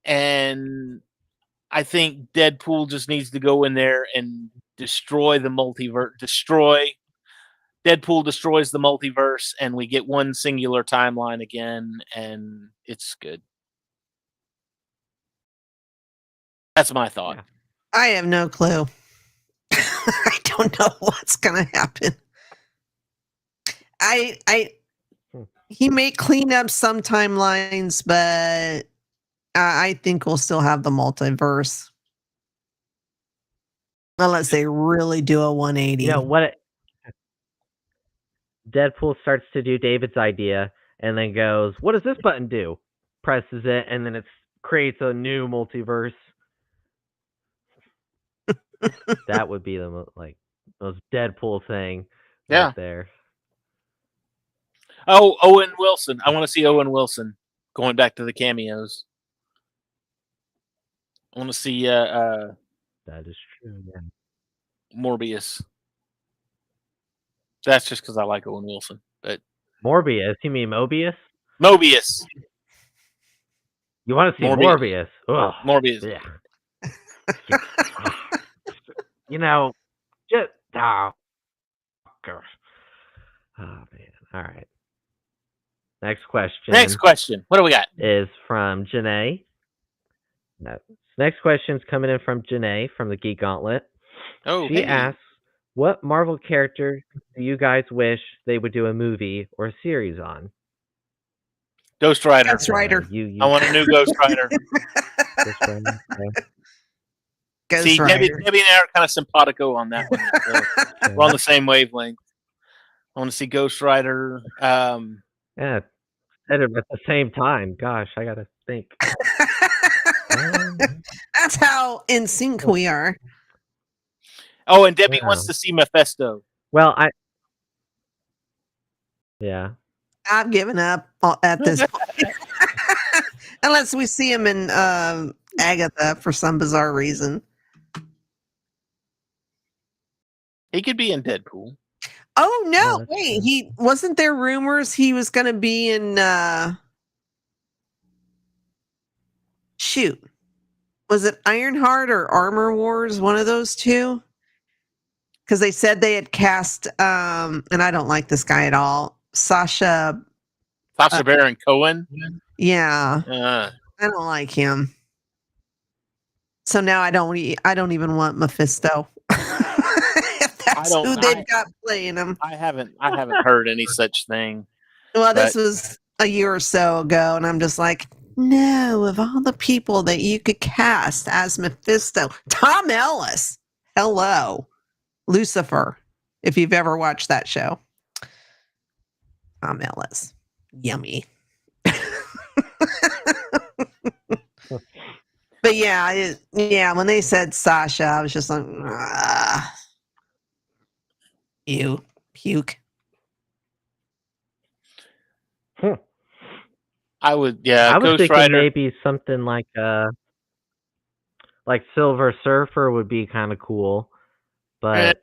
And I think Deadpool just needs to go in there and destroy the multiverse. Deadpool destroys the multiverse, and we get one singular timeline again, and it's good. That's my thought. Yeah. I have no clue. I don't know what's gonna happen. He may clean up some timelines, but I think we'll still have the multiverse. Unless they really do a 180. You know what? Deadpool starts to do David's idea and then goes, "What does this button do?" Presses it, and then it creates a new multiverse. That would be the most Deadpool thing right there. Oh, Owen Wilson. I want to see Owen Wilson going back to the cameos. I want to see that is true, yeah. Morbius. That's just because I like Owen Wilson. But Morbius? You mean Mobius? Mobius. You want to see Morbius? Ugh. Morbius. Yeah. You know, just oh man. All right. Next question. What do we got? Is from Janae. Next question's coming in from Janae from the Geek Gauntlet. Oh, she asks, "What Marvel character do you guys wish they would do a movie or a series on?" Ghost Rider. Ghost Rider. I want a new Ghost Rider. Ghost Rider. Okay. Ghost See, Rider. Debbie and I are kind of simpatico on that one. So we're on the same wavelength. I want to see Ghost Rider. Yeah, said it at the same time. Gosh, I gotta think. That's how in sync we are. Oh, and Debbie wants to see Mephisto. Well, yeah. I've given up at this point. Unless we see him in Agatha for some bizarre reason. He could be in Deadpool. Oh no, wait. He wasn't there rumors he was gonna be in shoot. Was it Ironheart or Armor Wars? One of those two? Because they said they had cast and I don't like this guy at all. Sacha Baron Cohen. Yeah. I don't like him. So now I don't even want Mephisto. If that's who they've got playing him. I haven't heard any such thing. Well, this was a year or so ago, and I'm just like, no, of all the people that you could cast as Mephisto, Tom Ellis. Hello. Lucifer, if you've ever watched that show. Tom Ellis. Yummy. But yeah, when they said Sasha, I was just like, ew, puke. I would, I was Ghost thinking Rider. Maybe something like Silver Surfer would be kind of cool, but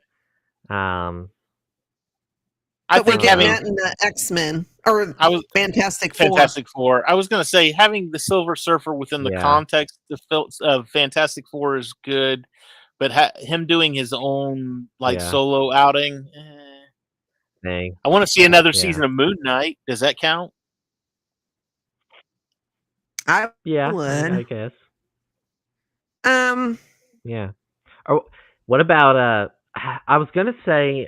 I think having that in the X-Men or Fantastic Four. Fantastic Four. I was going to say having the Silver Surfer within the context of Fantastic Four is good, but him doing his own solo outing. I want to see another season of Moon Knight. Does that count? I would. I guess. Yeah. Or what about I was gonna say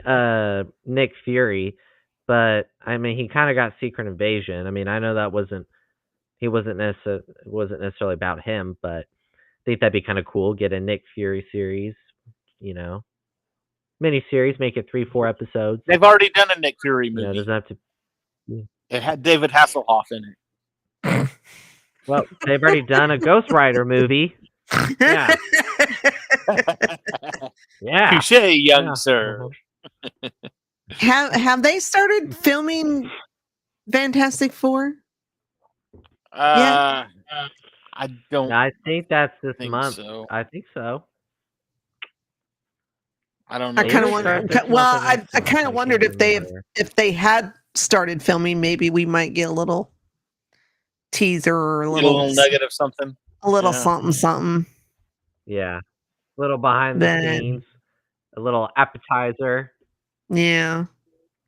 Nick Fury, but I mean he kind of got Secret Invasion. I mean I know that wasn't necessarily about him, but I think that'd be kind of cool. Get a Nick Fury series, mini series, make it 3-4 episodes. They've already done a Nick Fury movie. Doesn't have to. It had David Hasselhoff in it. Well, they've already done a Ghost Rider movie. Yeah. Yeah. Touche, young Yeah. sir. Have they started filming Fantastic Four? I don't I think that's this think month. so. I think so. I don't know. I kind of Either wonder. start this Well, month or I next month, kind I of wondered can't if remember. they had started filming, maybe we might get a little teaser or Get a little nugget of something. a little Yeah. something. Yeah. A little behind the Then- scenes. A little appetizer. Yeah.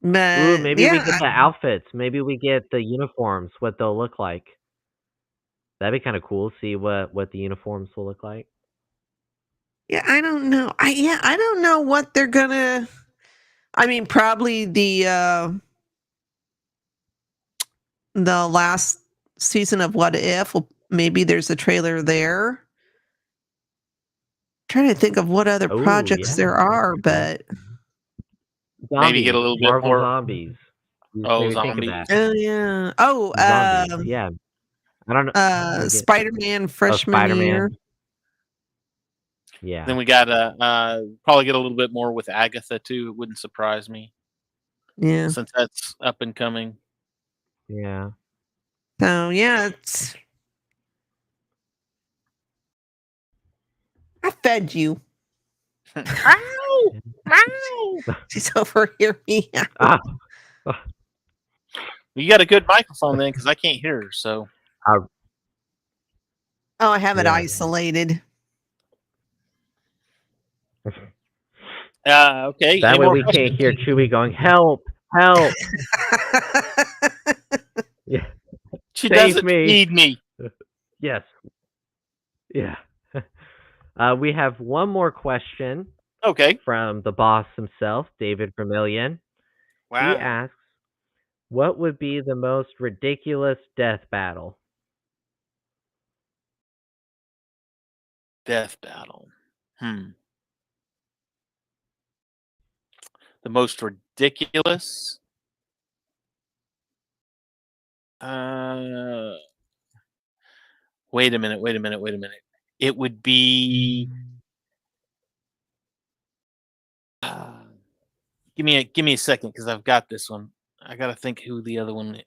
But Ooh, maybe yeah, we get the outfits. Maybe we get the uniforms, what they'll look like. That'd be kind of cool. See what the uniforms will look like. yeah, I don't know. I don't know what they're gonna. I mean, probably the last season of What If. Well, maybe there's a trailer there. Trying to think of what other Ooh, projects yeah, there are, that's but Maybe get a little bit Marvel more- zombies. Oh, Maybe think of zombies. that. oh yeah. Oh, Zombies. Yeah. I don't know. we get- Spider-Man freshman Spider-Man. year. Yeah. Then we got probably get a little bit more with Agatha too. It wouldn't surprise me Yeah. since that's up and coming. Yeah. So yeah, it's. I fed you. Ow! Ow! She's over here. Yeah. Ah, You got a good microphone then, because I can't hear her. So Oh, I have it Yeah. isolated. okay. that any way more we questions? can't hear Chewie going, "Help! Help!" Yeah. She Save doesn't me. need me. Yes. Yeah. We have one more question Okay. from the boss himself, David Vermillion. He Wow. asks, "What would be the most ridiculous death battle?" Death battle. The most ridiculous. Wait a minute. It would be. Give me a second because I've got this one. I gotta think who the other one.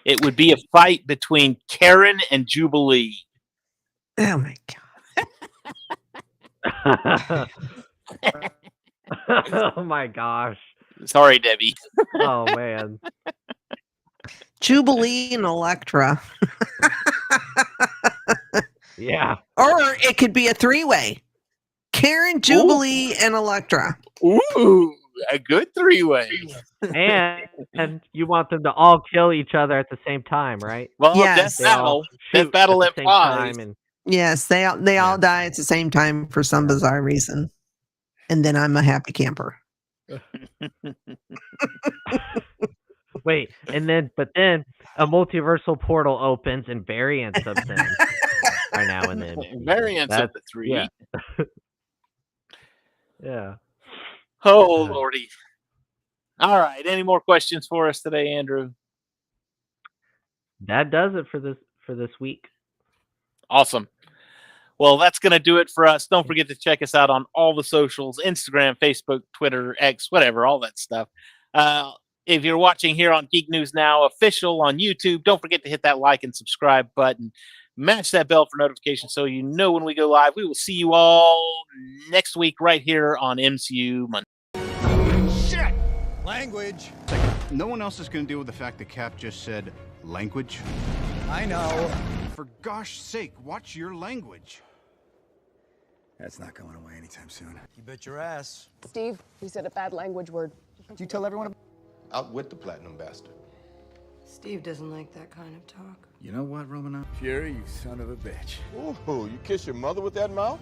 It would be a fight between Karen and Jubilee. Oh my god. Oh my gosh. Sorry, Debbie. Oh man. Jubilee and Electra. Yeah. Or it could be a three-way. Karen, Jubilee, and Electra. Ooh, a good three-way. And you want them to all kill each other at the same time, right? Well, Yes. They all Death shoot battle at the same implies. time and Yes, they all Yeah. die at the same time for some bizarre reason. And then I'm a happy camper. wait, but then a multiversal portal opens and variants of them are now in the MCU. Variants of That's- the three. yeah. Yeah. Oh, Lordy. All right. Any more questions for us today, Andrew? That does it for this week. Awesome. Well, that's going to do it for us. Don't forget to check us out on all the socials, Instagram, Facebook, Twitter, X, whatever, all that stuff. If you're watching here on Geek News Now official on YouTube, don't forget to hit that like and subscribe button. Match that bell for notifications so you know when we go live. We will see you all next week right here on MCU Monday. Shit! Language. No one else is going to deal with the fact that Cap just said language. I know. For gosh sake, watch your language. That's not going away anytime soon. You bet your ass. Steve, you said a bad language word. Did you tell everyone? Out with the platinum bastard. Steve doesn't like that kind of talk. You know what, Romanov? Fury, you son of a bitch. Ooh, you kiss your mother with that mouth?